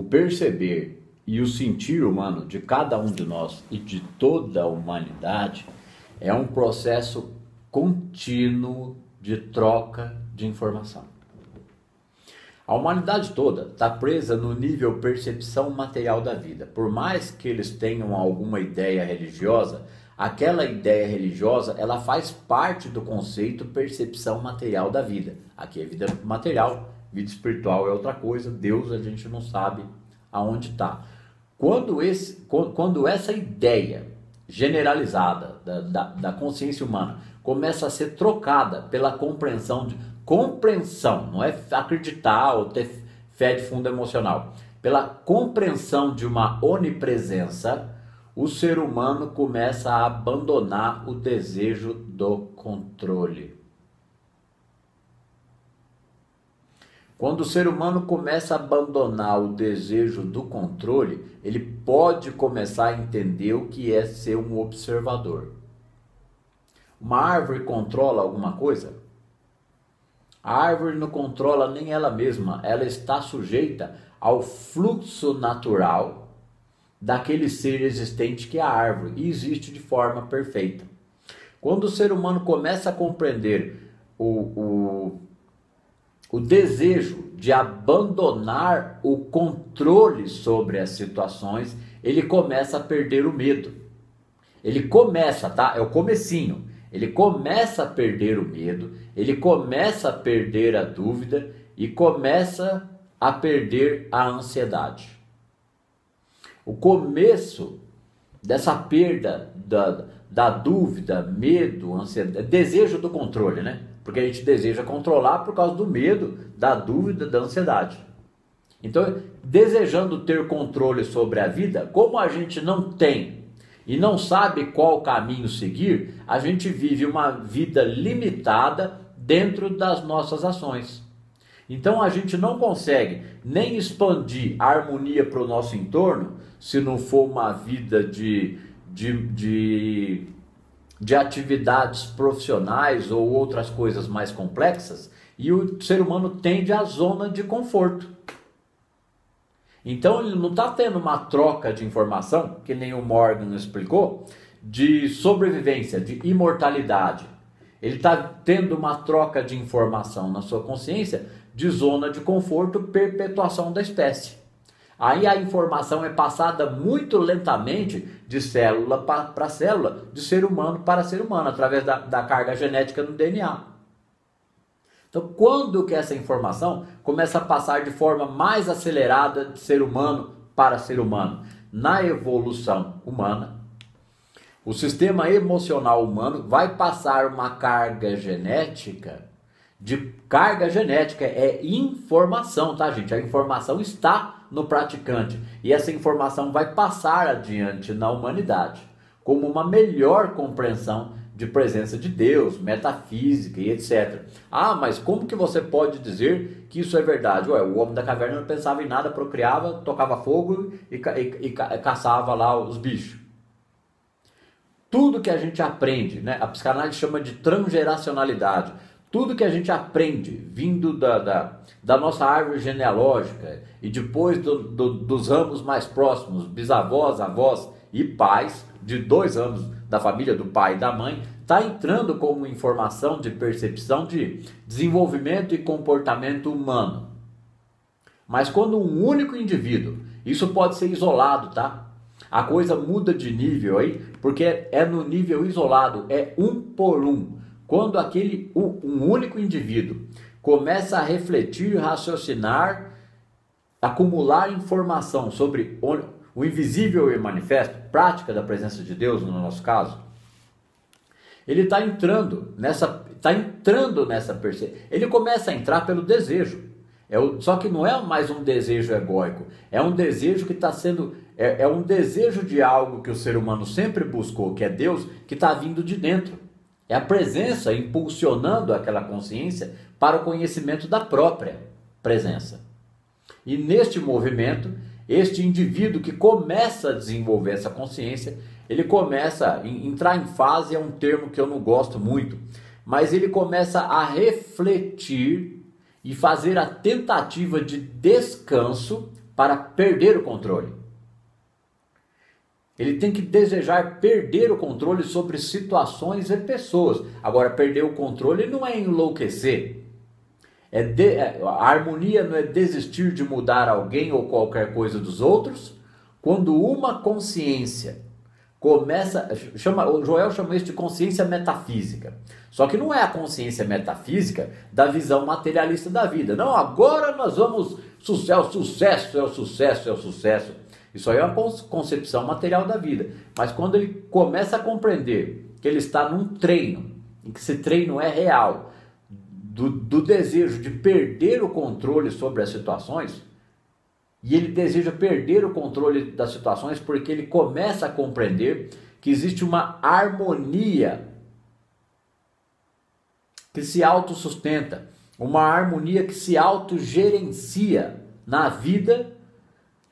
perceber e o sentir humano de cada um de nós e de toda a humanidade é um processo contínuo de troca de informação. A humanidade toda está presa no nível percepção material da vida. Por mais que eles tenham alguma ideia religiosa, aquela ideia religiosa ela faz parte do conceito percepção material da vida. Aqui é vida material, vida espiritual é outra coisa, Deus a gente não sabe aonde está. Quando essa ideia generalizada da consciência humana começa a ser trocada pela compreensão, não é acreditar ou ter fé de fundo emocional, pela compreensão de uma onipresença, o ser humano começa a abandonar o desejo do controle. Quando o ser humano começa a abandonar o desejo do controle, ele pode começar a entender o que é ser um observador. Uma árvore controla alguma coisa? A árvore não controla nem ela mesma, ela está sujeita ao fluxo natural daquele ser existente que é a árvore e existe de forma perfeita. Quando o ser humano começa a compreender o desejo de abandonar o controle sobre as situações, ele começa a perder o medo. Ele começa, tá? É o comecinho. Ele começa a perder o medo, ele começa a perder a dúvida e começa a perder a ansiedade. O começo dessa perda da dúvida, medo, ansiedade, desejo do controle, né? Porque a gente deseja controlar por causa do medo, da dúvida, da ansiedade. Então, desejando ter controle sobre a vida, como a gente não tem e não sabe qual caminho seguir, a gente vive uma vida limitada dentro das nossas ações. Então a gente não consegue nem expandir a harmonia para o nosso entorno, se não for uma vida de atividades profissionais ou outras coisas mais complexas, e o ser humano tende à zona de conforto. Então ele não está tendo uma troca de informação, que nem o Morgan explicou, de sobrevivência, de imortalidade. Ele está tendo uma troca de informação na sua consciência de zona de conforto, perpetuação da espécie. Aí a informação é passada muito lentamente de célula para célula, de ser humano para ser humano, através da carga genética no DNA. Então, quando que essa informação começa a passar de forma mais acelerada de ser humano para ser humano? Na evolução humana, o sistema emocional humano vai passar uma carga genética. Carga genética é informação, tá, gente? A informação está no praticante e essa informação vai passar adiante na humanidade como uma melhor compreensão de presença de Deus, metafísica e etc. Ah, mas como que você pode dizer que isso é verdade? Ué, o homem da caverna não pensava em nada, procriava, tocava fogo e caçava lá os bichos. Tudo que a gente aprende, né? A psicanálise chama de transgeracionalidade. Tudo que a gente aprende vindo da nossa árvore genealógica e depois dos ramos mais próximos, bisavós, avós e pais, de 2 anos da família, do pai e da mãe, está entrando como informação de percepção de desenvolvimento e comportamento humano. Mas quando um único indivíduo, isso pode ser isolado, tá? A coisa muda de nível aí, porque é no nível isolado, é 1 por 1. Quando um único indivíduo começa a refletir, raciocinar, acumular informação sobre o invisível e manifesto, prática da presença de Deus no nosso caso, ele está entrando nessa percepção. Ele começa a entrar pelo desejo. Só que não é mais um desejo egóico, é um desejo que está sendo, é um desejo de algo que o ser humano sempre buscou, que é Deus, que está vindo de dentro. É a presença impulsionando aquela consciência para o conhecimento da própria presença. E neste movimento, este indivíduo que começa a desenvolver essa consciência, ele começa a entrar em fase, é um termo que eu não gosto muito, mas ele começa a refletir e fazer a tentativa de descanso para perder o controle. Ele tem que desejar perder o controle sobre situações e pessoas. Agora, perder o controle não é enlouquecer. A harmonia não é desistir de mudar alguém ou qualquer coisa dos outros. Quando uma consciência começa, o Joel chama isso de consciência metafísica. Só que não é a consciência metafísica da visão materialista da vida. Não, agora nós vamos, é o sucesso. Isso aí é uma concepção material da vida. Mas quando ele começa a compreender que ele está num treino, em que esse treino é real, do desejo de perder o controle sobre as situações, e ele deseja perder o controle das situações porque ele começa a compreender que existe uma harmonia que se autossustenta, uma harmonia que se autogerencia na vida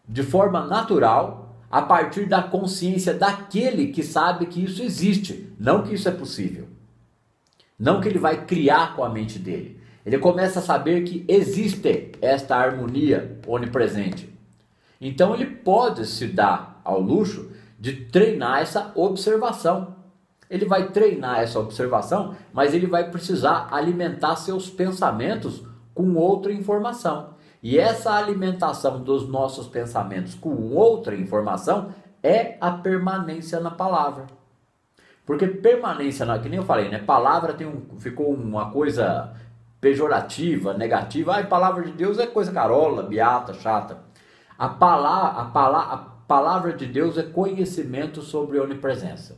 de forma natural, a partir da consciência daquele que sabe que isso existe, não que isso é possível. Não que ele vai criar com a mente dele. Ele começa a saber que existe esta harmonia onipresente. Então ele pode se dar ao luxo de treinar essa observação. Ele vai treinar essa observação, mas ele vai precisar alimentar seus pensamentos com outra informação. E essa alimentação dos nossos pensamentos com outra informação é a permanência na palavra. Porque permanência, que nem eu falei, né? Palavra ficou uma coisa pejorativa, negativa. A palavra de Deus é coisa carola, beata, chata. A palavra de Deus é conhecimento sobre onipresença.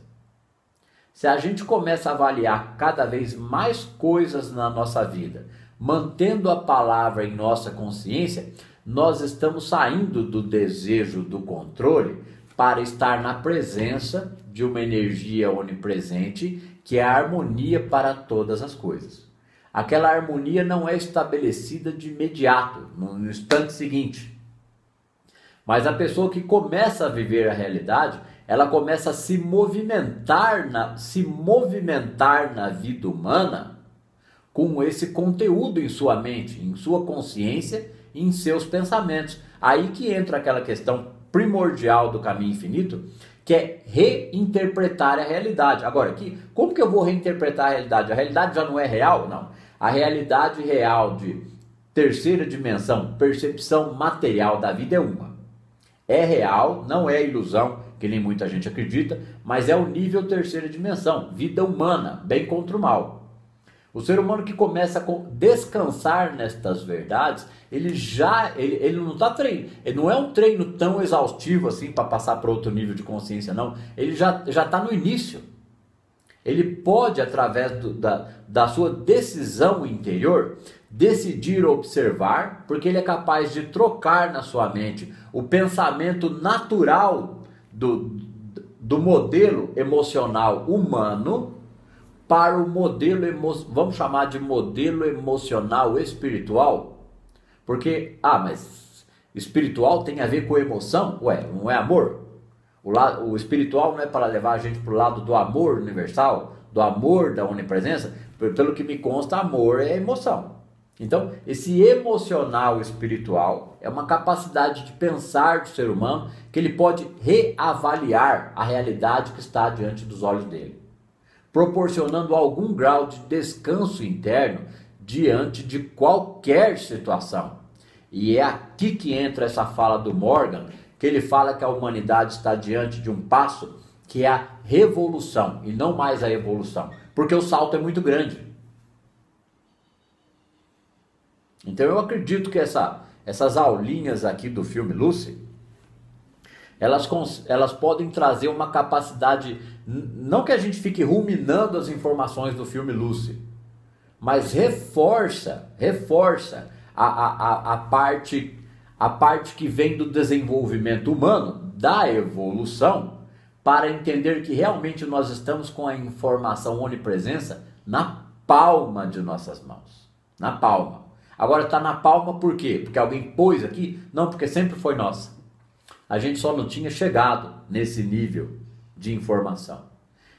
Se a gente começa a avaliar cada vez mais coisas na nossa vida, mantendo a palavra em nossa consciência, nós estamos saindo do desejo do controle para estar na presença de uma energia onipresente, que é a harmonia para todas as coisas. Aquela harmonia não é estabelecida de imediato, no instante seguinte. Mas a pessoa que começa a viver a realidade, ela começa a se movimentar na vida humana com esse conteúdo em sua mente, em sua consciência e em seus pensamentos. Aí que entra aquela questão primordial do caminho infinito, que é reinterpretar a realidade. Agora, como que eu vou reinterpretar a realidade? A realidade já não é real? Não. A realidade real de terceira dimensão, percepção material da vida é uma. É real, não é ilusão, que nem muita gente acredita, mas é o nível terceira dimensão, vida humana, bem contra o mal. O ser humano que começa a descansar nestas verdades, ele não está treinando, ele não é um treino tão exaustivo assim para passar para outro nível de consciência, não. Ele já está no início. Ele pode, através da sua decisão interior, decidir observar, porque ele é capaz de trocar na sua mente o pensamento natural do modelo emocional humano para o modelo, vamos chamar de modelo emocional espiritual. Porque, mas espiritual tem a ver com emoção? Ué, não é amor? O espiritual não é para levar a gente para o lado do amor universal, do amor da onipresença? Pelo que me consta, amor é emoção. Então, esse emocional espiritual é uma capacidade de pensar do ser humano que ele pode reavaliar a realidade que está diante dos olhos dele, proporcionando algum grau de descanso interno diante de qualquer situação. E é aqui que entra essa fala do Morgan, que ele fala que a humanidade está diante de um passo que é a revolução e não mais a evolução, porque o salto é muito grande. Então eu acredito que essas aulinhas aqui do filme Lucy, elas podem trazer uma capacidade, não que a gente fique ruminando as informações do filme Lucy, mas reforça a parte que vem do desenvolvimento humano, da evolução, para entender que realmente nós estamos com a informação onipresença na palma de nossas mãos. Na palma. Agora está na palma por quê? Porque alguém pôs aqui? Não, porque sempre foi nossa. A gente só não tinha chegado nesse nível de informação.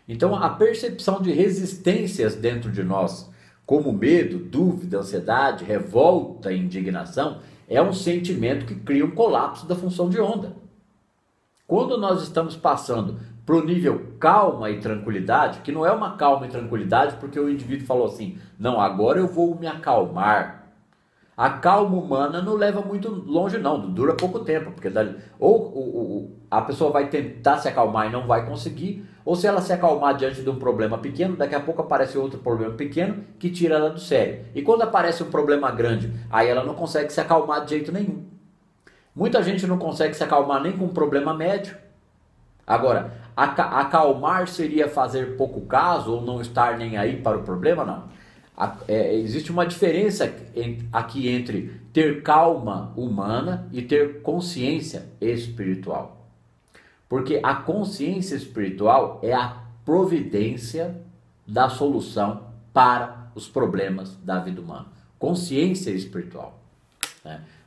Então a percepção de resistências dentro de nós, como medo, dúvida, ansiedade, revolta e indignação, é um sentimento que cria um colapso da função de onda. Quando nós estamos passando para o nível calma e tranquilidade, que não é uma calma e tranquilidade porque o indivíduo falou assim, não, agora eu vou me acalmar. A calma humana não leva muito longe não, dura pouco tempo, porque a pessoa vai tentar se acalmar e não vai conseguir, ou se ela se acalmar diante de um problema pequeno, daqui a pouco aparece outro problema pequeno que tira ela do sério. E quando aparece um problema grande, aí ela não consegue se acalmar de jeito nenhum. Muita gente não consegue se acalmar nem com um problema médio. Agora, acalmar seria fazer pouco caso ou não estar nem aí para o problema? Não. Existe uma diferença aqui entre ter calma humana e ter consciência espiritual. Porque a consciência espiritual é a providência da solução para os problemas da vida humana. Consciência espiritual.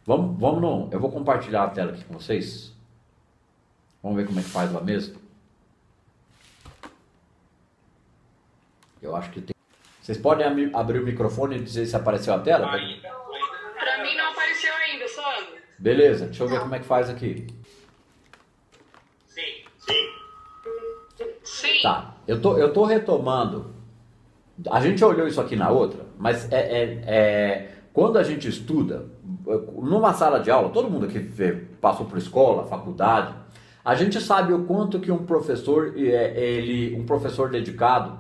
Eu vou compartilhar a tela aqui com vocês. Vamos ver como é que faz lá mesmo. Eu acho que tem. Vocês podem abrir o microfone e dizer se apareceu a tela? Pra mim não apareceu ainda, Sandro. Beleza, deixa eu ver como é que faz aqui. Sim. Tá, eu tô retomando. A gente olhou isso aqui na outra, mas quando a gente estuda, numa sala de aula, todo mundo aqui passou por escola, faculdade, a gente sabe o quanto que um professor dedicado,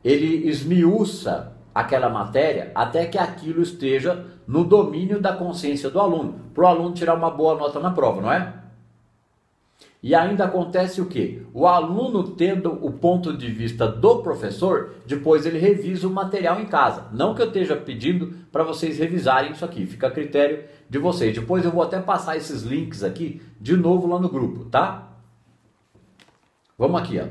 ele esmiuça aquela matéria até que aquilo esteja no domínio da consciência do aluno, para o aluno tirar uma boa nota na prova, não é? E ainda acontece o quê? O aluno, tendo o ponto de vista do professor, depois ele revisa o material em casa. Não que eu esteja pedindo para vocês revisarem isso aqui, fica a critério de vocês. Depois eu vou até passar esses links aqui de novo lá no grupo, tá? Vamos aqui, ó.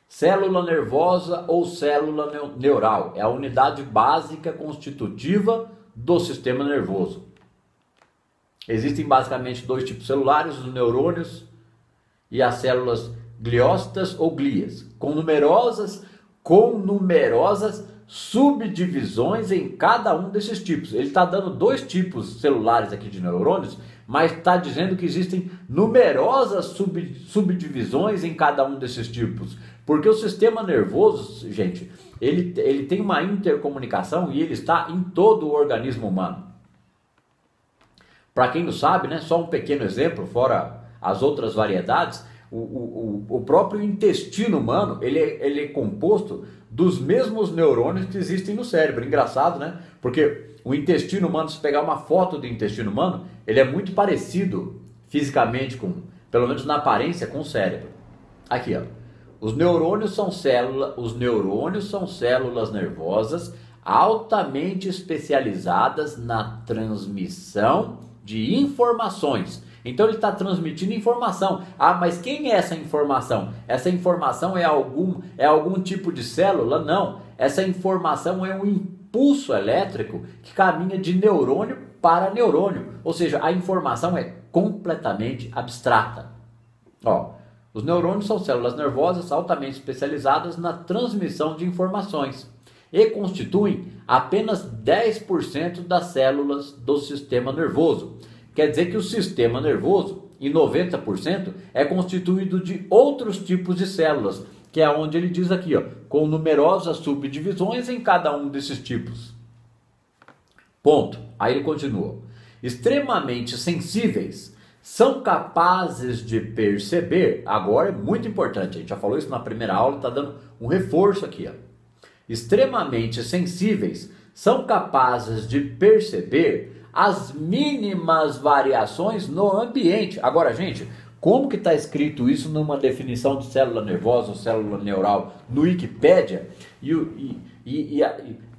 Célula nervosa ou célula neural é a unidade básica constitutiva do sistema nervoso. Existem basicamente dois tipos celulares, os neurônios e as células gliócitas ou glias, com numerosas subdivisões em cada um desses tipos. Ele está dando dois tipos celulares aqui de neurônios, mas está dizendo que existem numerosas subdivisões em cada um desses tipos. Porque o sistema nervoso, gente, ele tem uma intercomunicação e ele está em todo o organismo humano. Para quem não sabe, né, só um pequeno exemplo, fora as outras variedades, o próprio intestino humano, ele é composto dos mesmos neurônios que existem no cérebro. Engraçado, né? Porque o intestino humano, se pegar uma foto do intestino humano, ele é muito parecido fisicamente, pelo menos na aparência, com o cérebro. Aqui, ó. Os neurônios são células nervosas altamente especializadas na transmissão de informações. Então ele está transmitindo informação. Ah, mas quem é essa informação? Essa informação é algum tipo de célula? Não. Essa informação é um impulso elétrico que caminha de neurônio para neurônio. Ou seja, a informação é completamente abstrata. Ó. Os neurônios são células nervosas altamente especializadas na transmissão de informações. e constituem apenas 10% das células do sistema nervoso. Quer dizer que o sistema nervoso, em 90%, é constituído de outros tipos de células, que é onde ele diz aqui, ó, com numerosas subdivisões em cada um desses tipos. Ponto. Aí ele continua. Extremamente sensíveis, são capazes de perceber, agora é muito importante, a gente já falou isso na primeira aula, está dando um reforço aqui, ó. Extremamente sensíveis, são capazes de perceber as mínimas variações no ambiente. Agora, gente, como que está escrito isso numa definição de célula nervosa ou célula neural no Wikipédia?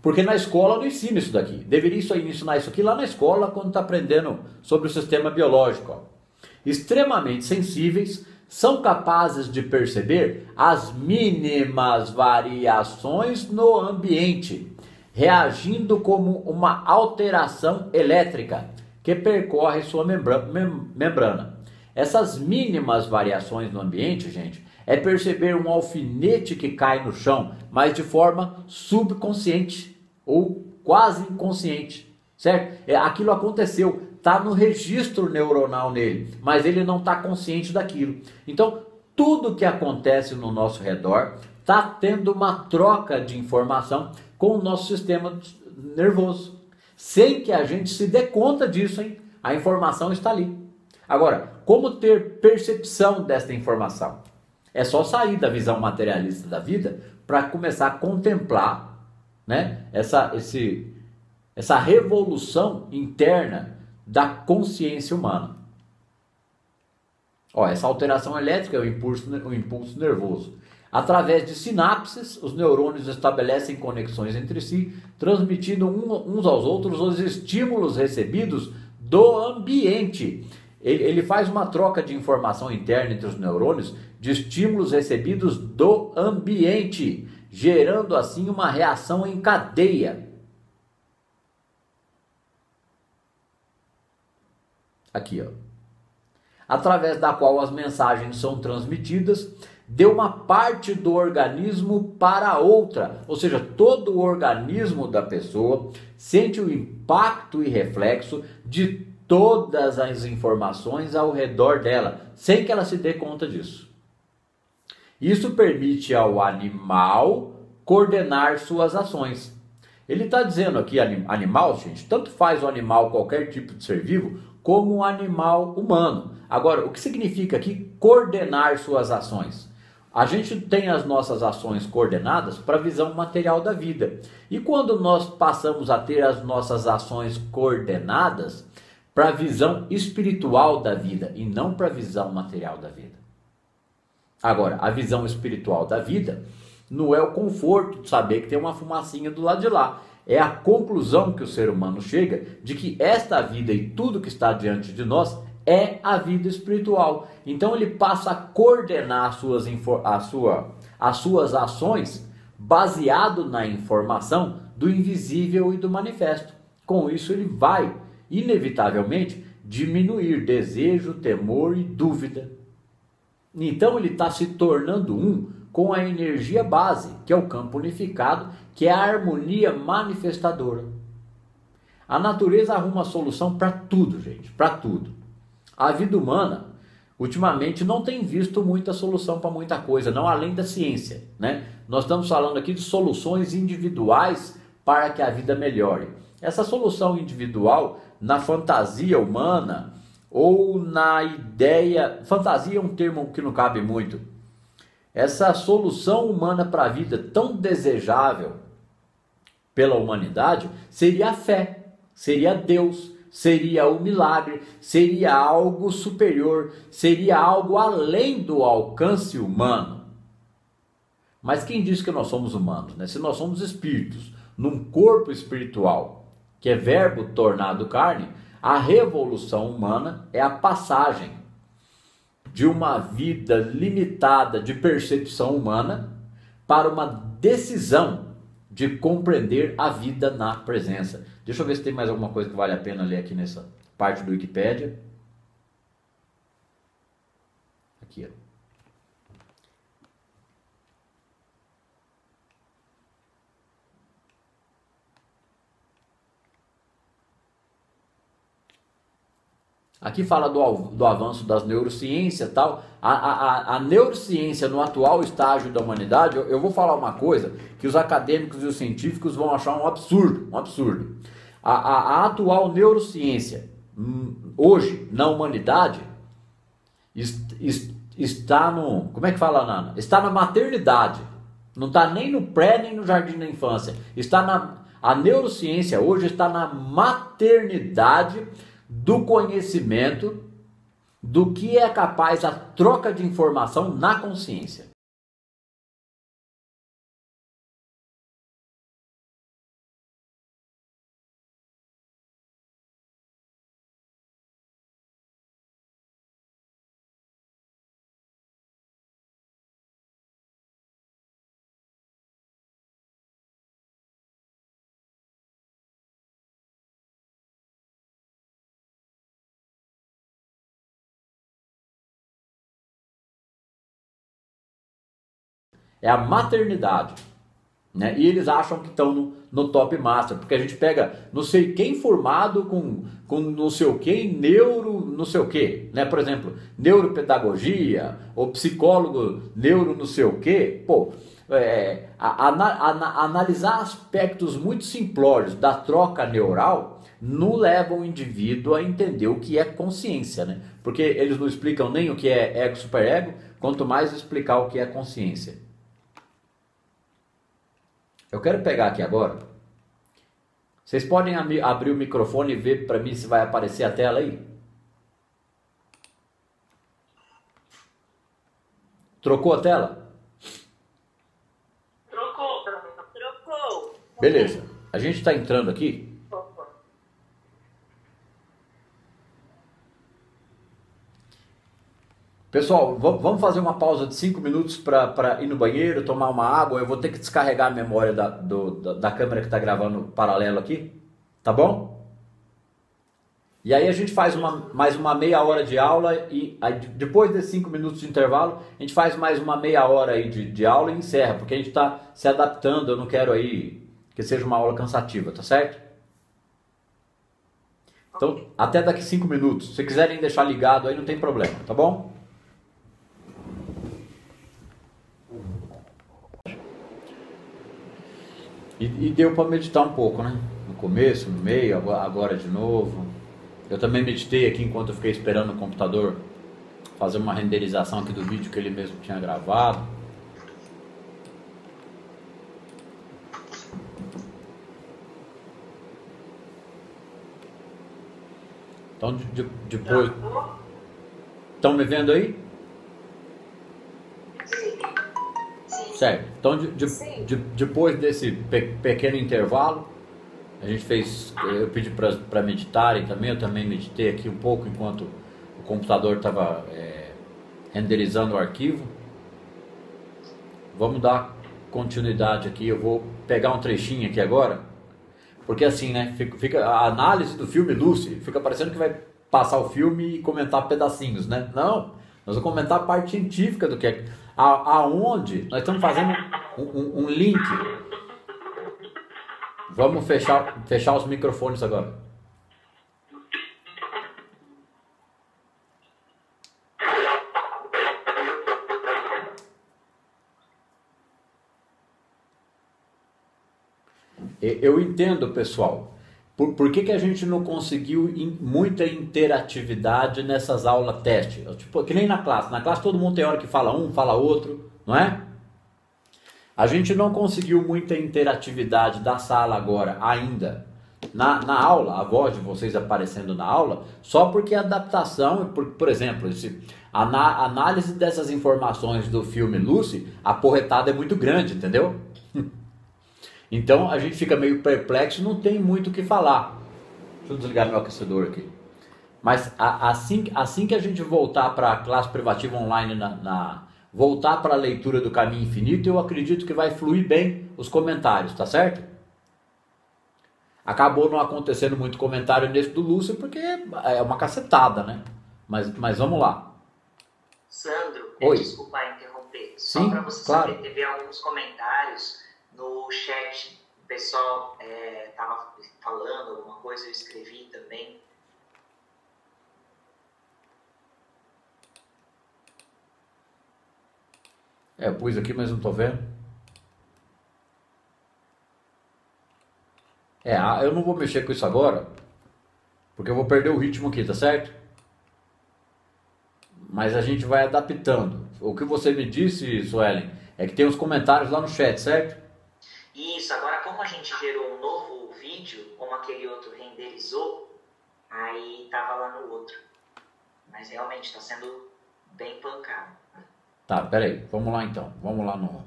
Porque na escola não ensina isso daqui. Deveria ensinar isso aqui lá na escola quando está aprendendo sobre o sistema biológico. Ó. Extremamente sensíveis, são capazes de perceber as mínimas variações no ambiente, reagindo como uma alteração elétrica que percorre sua membrana. Essas mínimas variações no ambiente, gente, é perceber um alfinete que cai no chão, mas de forma subconsciente ou quase inconsciente, certo? Aquilo aconteceu, está no registro neuronal nele, mas ele não está consciente daquilo. Então, tudo que acontece no nosso redor está tendo uma troca de informação com o nosso sistema nervoso, sem que a gente se dê conta disso, hein? A informação está ali. Agora, como ter percepção desta informação? É só sair da visão materialista da vida para começar a contemplar, né, essa revolução interna da consciência humana. Ó, essa alteração elétrica é o impulso nervoso. Através de sinapses, os neurônios estabelecem conexões entre si, transmitindo uns aos outros os estímulos recebidos do ambiente. Ele faz uma troca de informação interna entre os neurônios de estímulos recebidos do ambiente, gerando assim uma reação em cadeia. Aqui, ó. Através da qual as mensagens são transmitidas de uma parte do organismo para outra. Ou seja, todo o organismo da pessoa sente o impacto e reflexo de todas as informações ao redor dela, sem que ela se dê conta disso. Isso permite ao animal coordenar suas ações. Ele está dizendo aqui, animal, gente, tanto faz o animal, qualquer tipo de ser vivo, como o animal humano. Agora, o que significa aqui coordenar suas ações? A gente tem as nossas ações coordenadas para a visão material da vida. E quando nós passamos a ter as nossas ações coordenadas para a visão espiritual da vida e não para a visão material da vida. Agora, a visão espiritual da vida não é o conforto de saber que tem uma fumacinha do lado de lá. É a conclusão que o ser humano chega de que esta vida e tudo que está diante de nós é a vida espiritual. Então ele passa a coordenar as suas ações baseado na informação do invisível e do manifesto. Com isso ele vai, inevitavelmente, diminuir desejo, temor e dúvida. Então ele está se tornando um com a energia base, que é o campo unificado, que é a harmonia manifestadora. A natureza arruma solução para tudo, gente, para tudo. A vida humana, ultimamente, não tem visto muita solução para muita coisa, não além da ciência, né? Nós estamos falando aqui de soluções individuais para que a vida melhore. Essa solução individual, na fantasia humana, ou na ideia... Fantasia é um termo que não cabe muito. Essa solução humana para a vida tão desejável pela humanidade seria a fé, seria Deus, seria o milagre, seria algo superior, seria algo além do alcance humano. Mas quem diz que nós somos humanos, né? Se nós somos espíritos, num corpo espiritual, que é verbo tornado carne, a revolução humana é a passagem de uma vida limitada de percepção humana para uma decisão de compreender a vida na presença. Deixa eu ver se tem mais alguma coisa que vale a pena ler aqui nessa parte do Wikipédia. Aqui, ó. Aqui fala do avanço das neurociências e tal. A neurociência no atual estágio da humanidade, eu vou falar uma coisa que os acadêmicos e os científicos vão achar um absurdo, um absurdo. A atual neurociência, hoje, na humanidade, está no... Como é que fala, Nana? Está na maternidade. Não está nem no pré, nem no jardim da infância. A neurociência hoje está na maternidade do conhecimento do que é capaz a troca de informação na consciência. É a maternidade, né? E eles acham que estão no top master, porque a gente pega não sei quem formado com não sei o que em neuro não sei o que, né? Por exemplo, neuropedagogia ou psicólogo neuro não sei o que. Pô, analisar aspectos muito simplórios da troca neural não leva o indivíduo a entender o que é consciência, né? Porque eles não explicam nem o que é ego superego, quanto mais explicar o que é consciência. Eu quero pegar aqui agora. Vocês podem abrir o microfone e ver para mim se vai aparecer a tela aí? Trocou a tela? Trocou. Beleza. A gente está entrando aqui. Pessoal, vamos fazer uma pausa de 5 minutos para ir no banheiro, tomar uma água. Eu vou ter que descarregar a memória da câmera que está gravando paralelo aqui. Tá bom? E aí a gente faz mais uma meia hora de aula e aí, depois desses 5 minutos de intervalo, a gente faz mais uma meia hora aí de aula e encerra, porque a gente está se adaptando. Eu não quero aí que seja uma aula cansativa, tá certo? Então, até daqui 5 minutos. Se quiserem deixar ligado aí, não tem problema, tá bom? E deu para meditar um pouco, né? No começo, no meio, agora de novo. Eu também meditei aqui enquanto eu fiquei esperando o computador fazer uma renderização aqui do vídeo que ele mesmo tinha gravado. Então, depois... Estão me vendo aí? Certo. Então, depois desse pequeno intervalo, a gente fez, eu pedi para meditarem também, eu também meditei aqui um pouco enquanto o computador estava renderizando o arquivo. Vamos dar continuidade aqui, eu vou pegar um trechinho aqui agora, porque assim, né, fica a análise do filme Lucy, fica parecendo que vai passar o filme e comentar pedacinhos, né? Não, nós vamos comentar a parte científica do que é... Aonde nós estamos fazendo um link. Vamos fechar os microfones agora. Eu entendo, pessoal. Por que a gente não conseguiu muita interatividade nessas aulas teste? Tipo, que nem na classe. Na classe todo mundo tem hora que fala um, fala outro, não é? A gente não conseguiu muita interatividade da sala agora ainda. Na aula, a voz de vocês aparecendo na aula, só porque a adaptação, por exemplo, a análise dessas informações do filme Lucy, a porretada é muito grande, entendeu? Então a gente fica meio perplexo, não tem muito o que falar. Deixa eu desligar meu aquecedor aqui. Mas assim que a gente voltar para a classe privativa online, voltar para a leitura do Caminho Infinito, eu acredito que vai fluir bem os comentários, tá certo? Acabou não acontecendo muito comentário nesse do Lúcio, porque é uma cacetada, né? Mas vamos lá. Sandro, Oi. Desculpa interromper. Sim, só para você claro. saber, teve alguns comentários no chat, o pessoal estava falando alguma coisa, eu escrevi também. Eu pus aqui, mas não tô vendo. Eu não vou mexer com isso agora, porque eu vou perder o ritmo aqui, tá certo? Mas a gente vai adaptando. O que você me disse, Suelen, é que tem os comentários lá no chat, certo? Isso, agora como a gente gerou um novo vídeo, como aquele outro renderizou, aí tava lá no outro. Mas realmente tá sendo bem pancado. Tá, peraí, vamos lá então. Vamos lá no...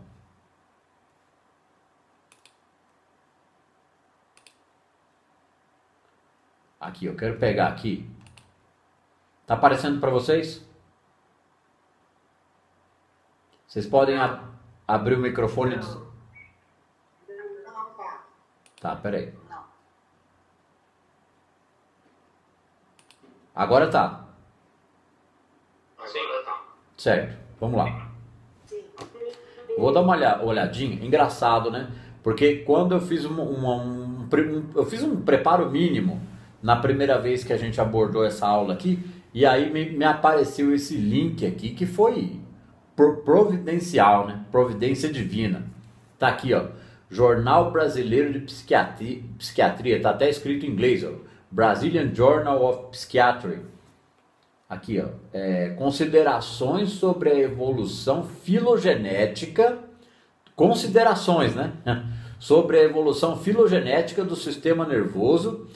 Aqui, eu quero pegar aqui. Tá aparecendo para vocês? Vocês podem abrir o microfone? Tá, peraí. Agora tá. Certo, vamos lá. Vou dar uma olhadinha. Engraçado, né? Porque quando eu fiz eu fiz um preparo mínimo na primeira vez que a gente abordou essa aula aqui, e aí me apareceu esse link aqui que foi providencial, né? Providência divina. Tá aqui, ó. Jornal Brasileiro de Psiquiatria, tá até escrito em inglês, ó. Brazilian Journal of Psychiatry. Aqui, ó. Considerações sobre a evolução filogenética. Considerações, né? Sobre a evolução filogenética do sistema nervoso,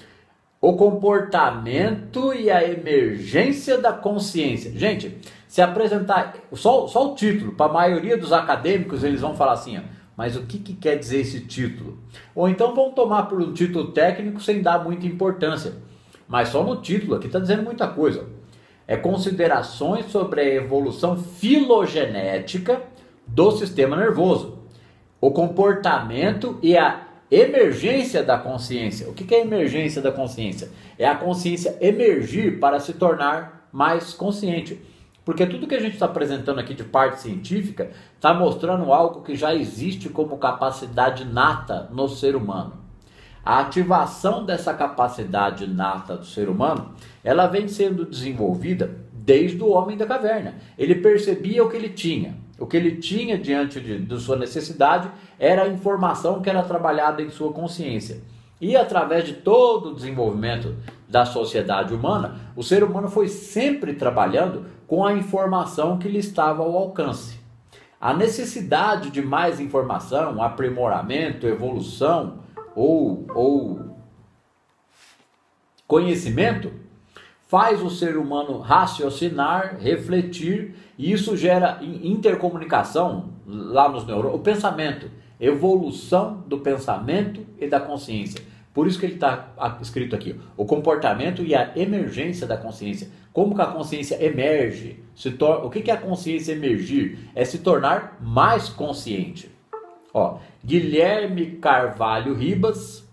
o comportamento e a emergência da consciência. Gente, se apresentar só o título, para a maioria dos acadêmicos, eles vão falar assim, ó, mas o que quer dizer esse título? Ou então vão tomar por um título técnico sem dar muita importância. Mas só no título, aqui está dizendo muita coisa. Considerações sobre a evolução filogenética do sistema nervoso, o comportamento e a emergência da consciência. O que é emergência da consciência? É a consciência emergir para se tornar mais consciente. Porque tudo que a gente está apresentando aqui de parte científica está mostrando algo que já existe como capacidade nata no ser humano. A ativação dessa capacidade nata do ser humano, ela vem sendo desenvolvida desde o homem da caverna. Ele percebia o que ele tinha. O que ele tinha diante de sua necessidade era a informação que era trabalhada em sua consciência. E através de todo o desenvolvimento da sociedade humana, o ser humano foi sempre trabalhando com a informação que lhe estava ao alcance. A necessidade de mais informação, aprimoramento, evolução ou conhecimento faz o ser humano raciocinar, refletir, e isso gera intercomunicação lá nos neurônios, o pensamento, evolução do pensamento e da consciência. Por isso que ele está escrito aqui, o comportamento e a emergência da consciência. Como que a consciência emerge? O que é a consciência emergir? É se tornar mais consciente. Ó, Guilherme Carvalho Ribas,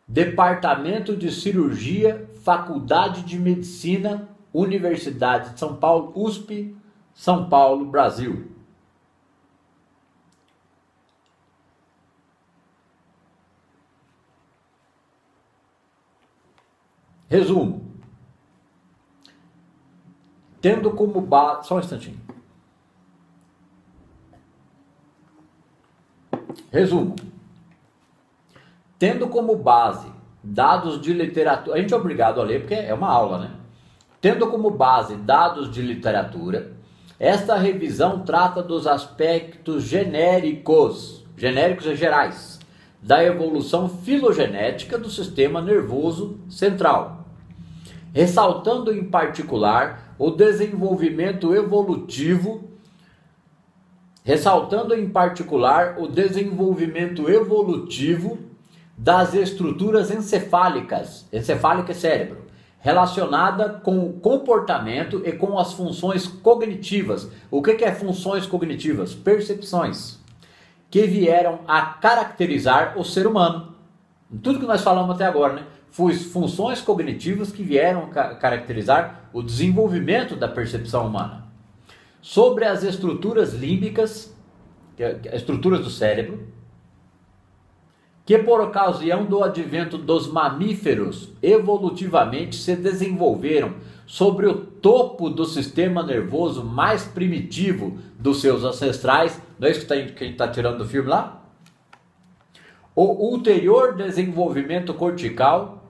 Departamento de Cirurgia, Faculdade de Medicina, Universidade de São Paulo, USP, São Paulo, Brasil. Resumo. Tendo como base... Só um instantinho. Resumo. Tendo como base dados de literatura... A gente é obrigado a ler porque é uma aula, né? Tendo como base dados de literatura, esta revisão trata dos aspectos genéricos e gerais da evolução filogenética do sistema nervoso central, ressaltando em particular o desenvolvimento evolutivo das estruturas encefálicas é cérebro, relacionada com o comportamento e com as funções cognitivas. O que é funções cognitivas? Percepções, que vieram a caracterizar o ser humano. Tudo que nós falamos até agora, né? Funções cognitivas que vieram a caracterizar o desenvolvimento da percepção humana. Sobre as estruturas límbicas, estruturas do cérebro, que por ocasião do advento dos mamíferos, evolutivamente se desenvolveram sobre o topo do sistema nervoso mais primitivo dos seus ancestrais. Não é isso que a gente está tirando do filme lá? O ulterior desenvolvimento cortical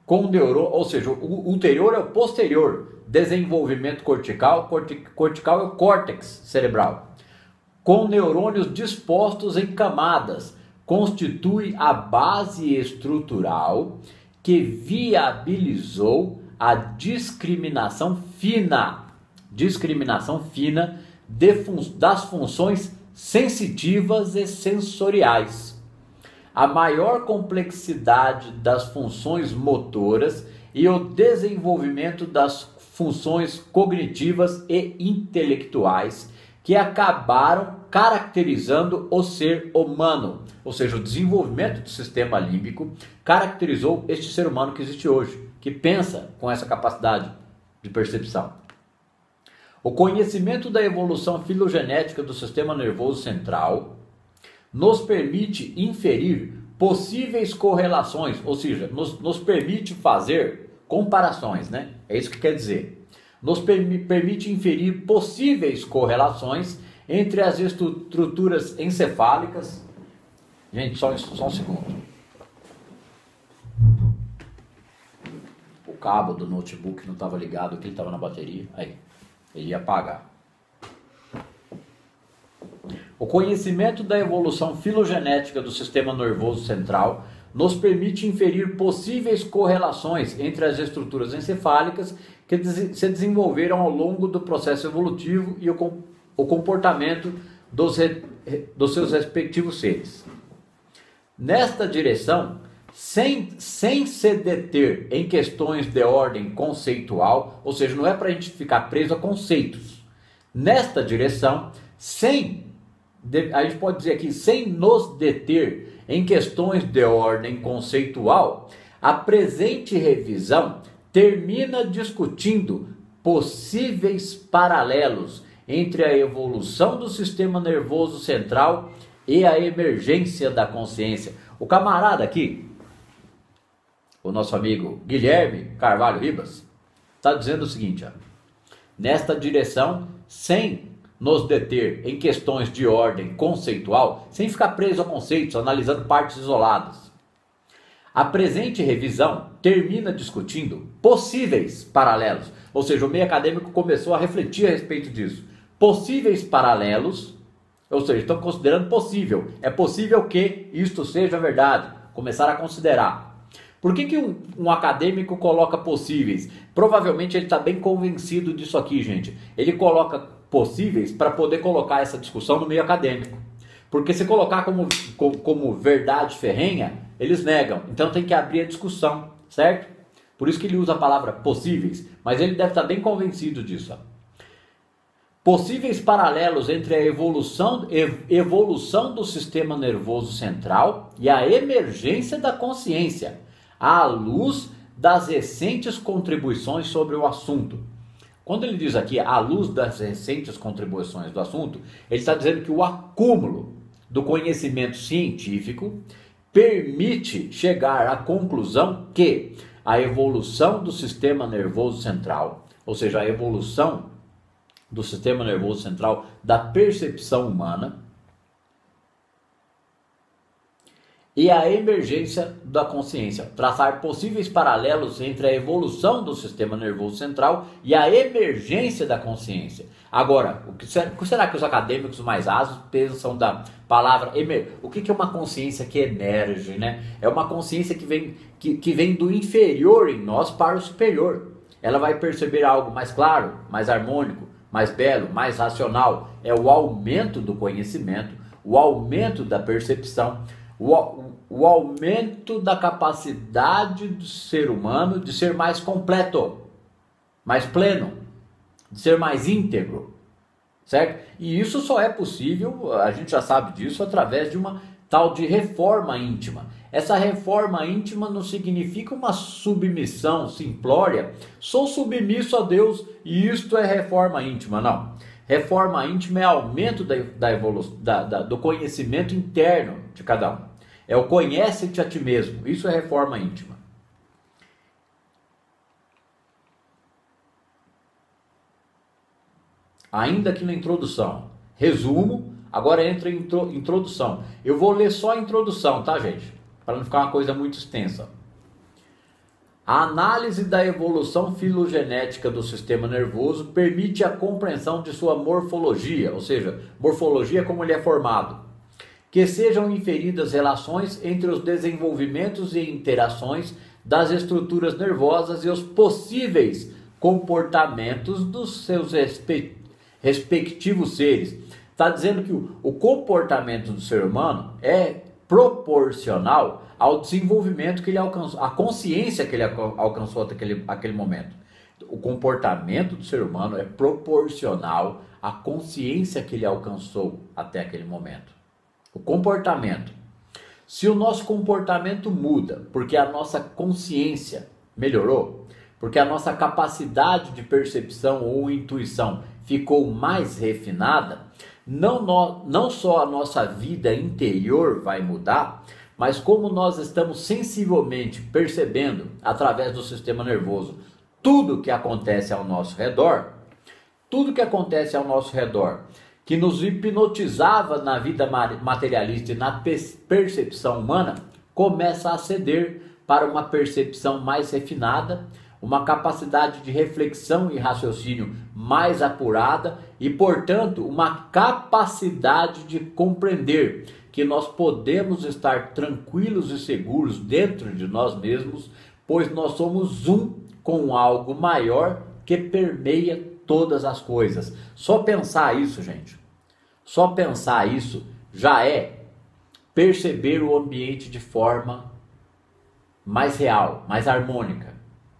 com neurônio, ou seja, o ulterior é o posterior desenvolvimento cortical. Cortical é o córtex cerebral. Com neurônios dispostos em camadas, constitui a base estrutural que viabilizou a discriminação fina das funções sensitivas e sensoriais. A maior complexidade das funções motoras e o desenvolvimento das funções cognitivas e intelectuais que acabaram caracterizando o ser humano. Ou seja, o desenvolvimento do sistema límbico caracterizou este ser humano que existe hoje, que pensa com essa capacidade de percepção. O conhecimento da evolução filogenética do sistema nervoso central nos permite inferir possíveis correlações, ou seja, nos permite fazer comparações, né? É isso que quer dizer. Nos permite inferir possíveis correlações entre as estruturas encefálicas. Gente, só um segundo. O cabo do notebook não estava ligado aqui, ele estava na bateria. Aí, ele ia apagar. O conhecimento da evolução filogenética do sistema nervoso central nos permite inferir possíveis correlações entre as estruturas encefálicas que se desenvolveram ao longo do processo evolutivo e o comportamento dos seus respectivos seres. Nesta direção, sem se deter em questões de ordem conceitual, ou seja, não é para a gente ficar preso a conceitos. Nesta direção, a gente pode dizer aqui, sem nos deter em questões de ordem conceitual, a presente revisão termina discutindo possíveis paralelos entre a evolução do sistema nervoso central e a emergência da consciência. O camarada aqui, o nosso amigo Guilherme Carvalho Ribas, está dizendo o seguinte, ó, nesta direção, sem nos deter em questões de ordem conceitual, sem ficar preso a conceitos, analisando partes isoladas. A presente revisão termina discutindo possíveis paralelos, ou seja, o meio acadêmico começou a refletir a respeito disso. Possíveis paralelos, ou seja, estão considerando possível. É possível que isto seja verdade. Começaram a considerar. Por que um acadêmico coloca possíveis? Provavelmente ele está bem convencido disso aqui, gente. Ele coloca possíveis para poder colocar essa discussão no meio acadêmico. Porque se colocar como verdade ferrenha, eles negam. Então tem que abrir a discussão, certo? Por isso que ele usa a palavra possíveis, mas ele deve estar bem convencido disso. Ó. Possíveis paralelos entre a evolução do sistema nervoso central e a emergência da consciência, à luz das recentes contribuições sobre o assunto. Quando ele diz aqui, à luz das recentes contribuições do assunto, ele está dizendo que o acúmulo do conhecimento científico permite chegar à conclusão que a evolução do sistema nervoso central, ou seja, a evolução do sistema nervoso central da percepção humana e a emergência da consciência, traçar possíveis paralelos entre a evolução do sistema nervoso central e a emergência da consciência. Agora, o que será que os acadêmicos mais rasos pensam da palavra o que é uma consciência que emerge, né? É uma consciência que vem do inferior em nós para o superior. Ela vai perceber algo mais claro, mais harmônico, mais belo, mais racional. É o aumento do conhecimento, o aumento da percepção, o aumento da capacidade do ser humano de ser mais completo, mais pleno, de ser mais íntegro, certo? E isso só é possível, a gente já sabe disso, através de uma tal de reforma íntima. Essa reforma íntima não significa uma submissão simplória, sou submisso a Deus e isto é reforma íntima, não. Reforma íntima é aumento do conhecimento interno de cada um. É o conhece-te a ti mesmo. Isso é reforma íntima. ainda que na introdução. Resumo, agora entra em introdução. Eu vou ler só a introdução, tá, gente? Para não ficar uma coisa muito extensa. A análise da evolução filogenética do sistema nervoso permite a compreensão de sua morfologia, ou seja, morfologia como ele é formado, que sejam inferidas relações entre os desenvolvimentos e interações das estruturas nervosas e os possíveis comportamentos dos seus respectivos seres. Está dizendo que o comportamento do ser humano é proporcional ao desenvolvimento que ele alcançou, a consciência que ele alcançou até aquele momento. O comportamento do ser humano é proporcional à consciência que ele alcançou até aquele momento. O comportamento. Se o nosso comportamento muda porque a nossa consciência melhorou, porque a nossa capacidade de percepção ou intuição ficou mais refinada, não só a nossa vida interior vai mudar, mas como nós estamos sensivelmente percebendo, através do sistema nervoso, tudo que acontece ao nosso redor, que nos hipnotizava na vida materialista e na percepção humana, começa a ceder para uma percepção mais refinada, uma capacidade de reflexão e raciocínio mais apurada e, portanto, uma capacidade de compreender que nós podemos estar tranquilos e seguros dentro de nós mesmos, pois nós somos um com algo maior que permeia todas as coisas. Só pensar isso, gente, só pensar isso já é perceber o ambiente de forma mais real, mais harmônica,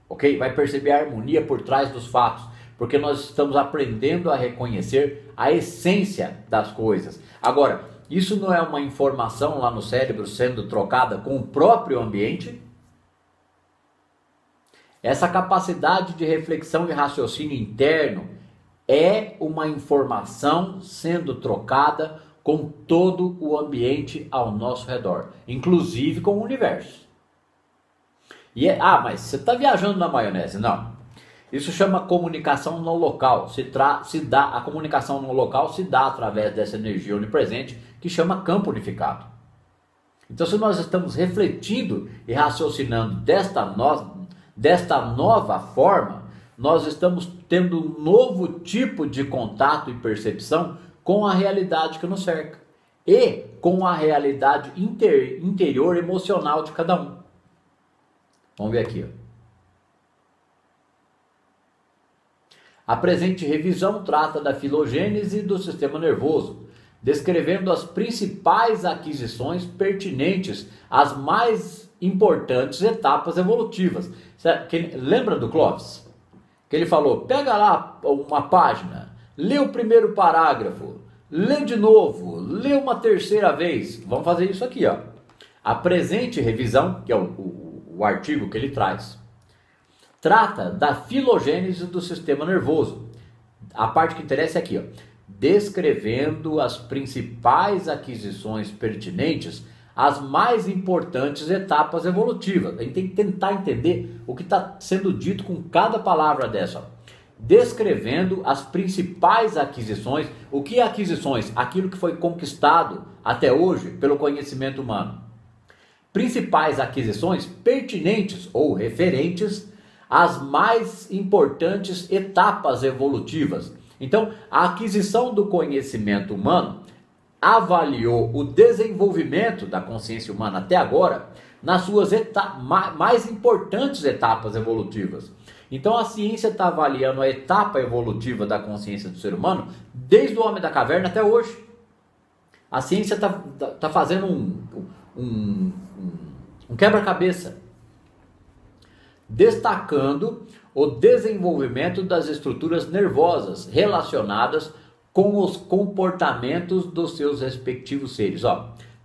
ok? Vai perceber a harmonia por trás dos fatos, porque nós estamos aprendendo a reconhecer a essência das coisas. Agora, isso não é uma informação lá no cérebro sendo trocada com o próprio ambiente? Essa capacidade de reflexão e raciocínio interno é uma informação sendo trocada com todo o ambiente ao nosso redor, inclusive com o universo. Mas você está viajando na maionese? Não. Isso chama comunicação no local. A comunicação no local se dá através dessa energia onipresente que chama campo unificado. Então, se nós estamos refletindo e raciocinando desta nova forma, nós estamos tendo um novo tipo de contato e percepção com a realidade que nos cerca e com a realidade interior emocional de cada um. Vamos ver aqui. A presente revisão trata da filogênese do sistema nervoso, descrevendo as principais aquisições pertinentes às mais importantes etapas evolutivas. Lembra do Clóvis? Que ele falou, pega lá uma página, lê o primeiro parágrafo, lê de novo, lê uma terceira vez. Vamos fazer isso aqui, ó. A presente revisão, que é o artigo que ele traz, trata da filogênese do sistema nervoso. A parte que interessa é aqui, ó. Descrevendo as principais aquisições pertinentes às mais importantes etapas evolutivas. A gente tem que tentar entender o que está sendo dito com cada palavra dessa. Ó. Descrevendo as principais aquisições. O que é aquisições? Aquilo que foi conquistado até hoje pelo conhecimento humano. Principais aquisições pertinentes ou referentes às mais importantes etapas evolutivas. Então, a aquisição do conhecimento humano avaliou o desenvolvimento da consciência humana até agora nas suas mais importantes etapas evolutivas. Então, a ciência está avaliando a etapa evolutiva da consciência do ser humano desde o homem da caverna até hoje. A ciência está fazendo um quebra-cabeça, destacando o desenvolvimento das estruturas nervosas relacionadas com os comportamentos dos seus respectivos seres.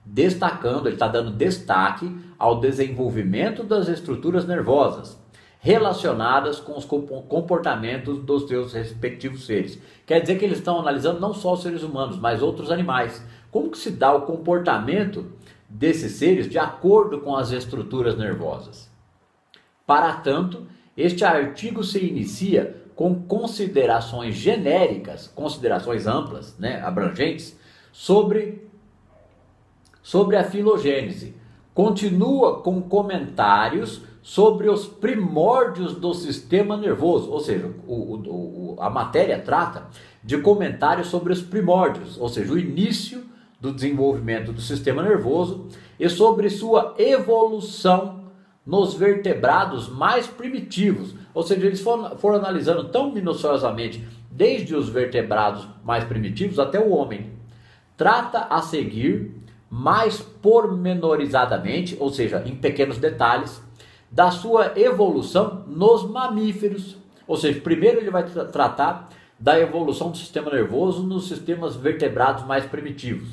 Destacando, ele está dando destaque ao desenvolvimento das estruturas nervosas relacionadas com os comportamentos dos seus respectivos seres. Quer dizer que eles estão analisando não só os seres humanos, mas outros animais. Como que se dá o comportamento desses seres de acordo com as estruturas nervosas? Para tanto, este artigo se inicia com considerações genéricas, considerações amplas, né, abrangentes, sobre a filogênese. Continua com comentários sobre os primórdios do sistema nervoso, ou seja, a matéria trata de comentários sobre os primórdios, ou seja, o início do desenvolvimento do sistema nervoso e sobre sua evolução nos vertebrados mais primitivos, ou seja, eles foram analisando tão minuciosamente desde os vertebrados mais primitivos até o homem. Trata a seguir mais pormenorizadamente, ou seja, em pequenos detalhes, da sua evolução nos mamíferos. Ou seja, primeiro ele vai tratar da evolução do sistema nervoso nos sistemas vertebrados mais primitivos.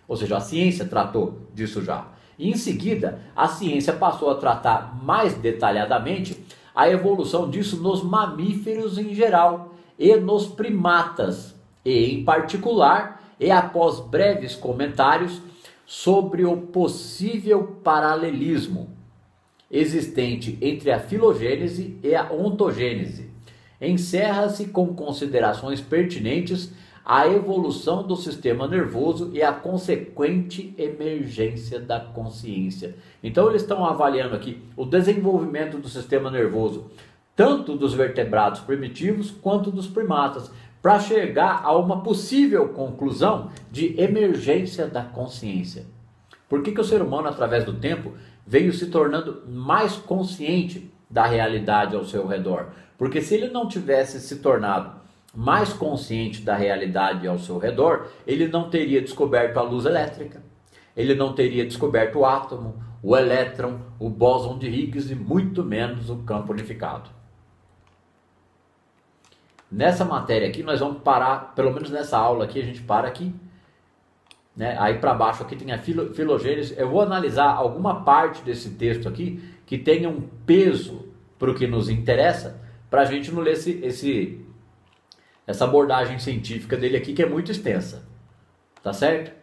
Ou seja, a ciência tratou disso já. E em seguida, a ciência passou a tratar mais detalhadamente a evolução disso nos mamíferos em geral e nos primatas, e em particular, e após breves comentários sobre o possível paralelismo existente entre a filogênese e a ontogênese. Encerra-se com considerações pertinentes à evolução do sistema nervoso e à consequente emergência da consciência. Então eles estão avaliando aqui o desenvolvimento do sistema nervoso, tanto dos vertebrados primitivos quanto dos primatas, para chegar a uma possível conclusão de emergência da consciência. Por que o ser humano, através do tempo, veio se tornando mais consciente da realidade ao seu redor? Porque se ele não tivesse se tornado mais consciente da realidade ao seu redor, ele não teria descoberto a luz elétrica, ele não teria descoberto o átomo, o elétron, o bóson de Higgs e muito menos o campo unificado. Nessa matéria aqui nós vamos parar, pelo menos nessa aula aqui a gente para aqui, né? Aí para baixo aqui tem a filogênese. Eu vou analisar alguma parte desse texto aqui que tenha um peso para o que nos interessa, para a gente não ler essa abordagem científica dele aqui, que é muito extensa. Tá certo?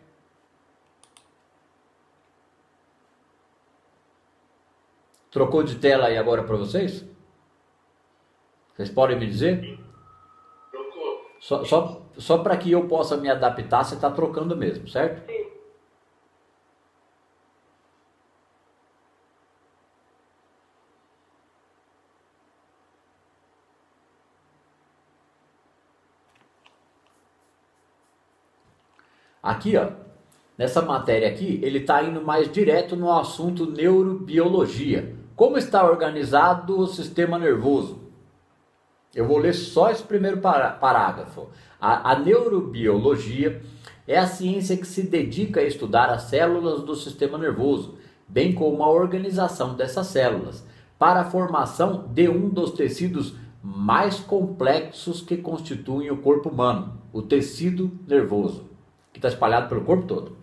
Trocou de tela aí agora para vocês? Vocês podem me dizer? Trocou. Só para que eu possa me adaptar, você está trocando mesmo, certo? Sim. Aqui, ó, nessa matéria aqui, ele está indo mais direto no assunto neurobiologia. Como está organizado o sistema nervoso? Eu vou ler só esse primeiro parágrafo. A neurobiologia é a ciência que se dedica a estudar as células do sistema nervoso, bem como a organização dessas células, para a formação de um dos tecidos mais complexos que constituem o corpo humano, o tecido nervoso, que está espalhado pelo corpo todo.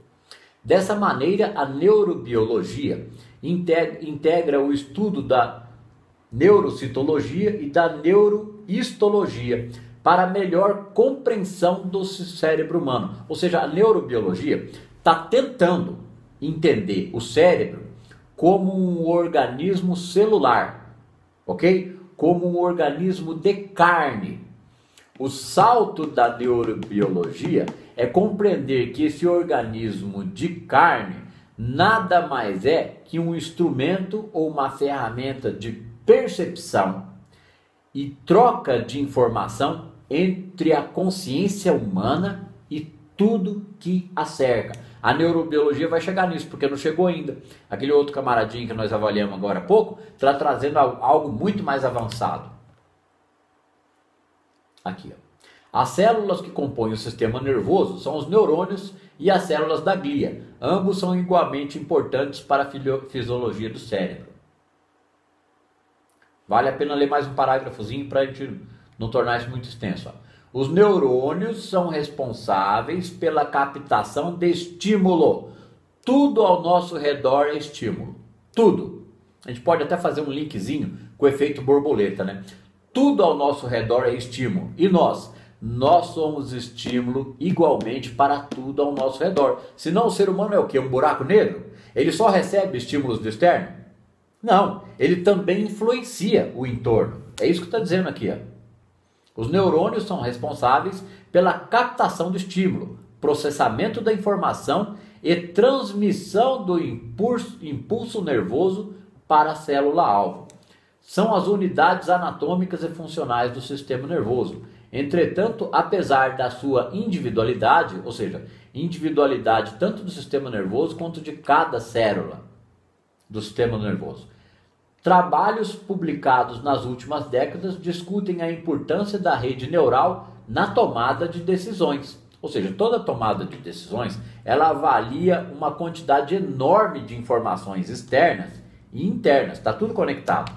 Dessa maneira, a neurobiologia integra o estudo da neurocitologia e da neurohistologia para melhor compreensão do cérebro humano. Ou seja, a neurobiologia está tentando entender o cérebro como um organismo celular, ok? Como um organismo de carne. O salto da neurobiologia é compreender que esse organismo de carne nada mais é que um instrumento ou uma ferramenta de percepção e troca de informação entre a consciência humana e tudo que a cerca. A neurobiologia vai chegar nisso, porque não chegou ainda. Aquele outro camaradinho que nós avaliamos agora há pouco está trazendo algo muito mais avançado. Aqui, ó. As células que compõem o sistema nervoso são os neurônios e as células da glia. Ambos são igualmente importantes para a fisiologia do cérebro. Vale a pena ler mais um parágrafozinho para a gente não tornar isso muito extenso. Ó. Os neurônios são responsáveis pela captação de estímulo. Tudo ao nosso redor é estímulo. Tudo. A gente pode até fazer um linkzinho com o efeito borboleta, né? Tudo ao nosso redor é estímulo. E nós somos estímulo igualmente para tudo ao nosso redor. Senão o ser humano é o quê? Um buraco negro? Ele só recebe estímulos do externo? Não, ele também influencia o entorno. É isso que está dizendo aqui, ó. Os neurônios são responsáveis pela captação do estímulo, processamento da informação e transmissão do impulso nervoso para a célula-alvo. São as unidades anatômicas e funcionais do sistema nervoso. Entretanto, apesar da sua individualidade, ou seja, individualidade tanto do sistema nervoso quanto de cada célula do sistema nervoso, trabalhos publicados nas últimas décadas discutem a importância da rede neural na tomada de decisões. Ou seja, toda tomada de decisões, ela avalia uma quantidade enorme de informações externas e internas, está tudo conectado.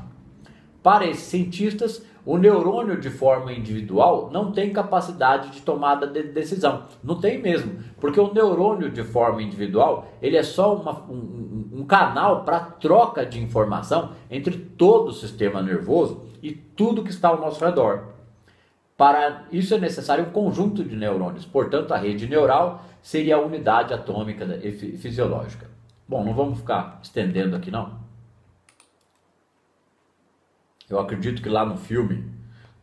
Para esses cientistas, o neurônio de forma individual não tem capacidade de tomada de decisão. Não tem mesmo, porque o neurônio de forma individual, ele é só um canal para troca de informação entre todo o sistema nervoso e tudo que está ao nosso redor. Para isso é necessário um conjunto de neurônios, portanto a rede neural seria a unidade atômica e fisiológica. Bom, não vamos ficar estendendo aqui não. Eu acredito que lá no filme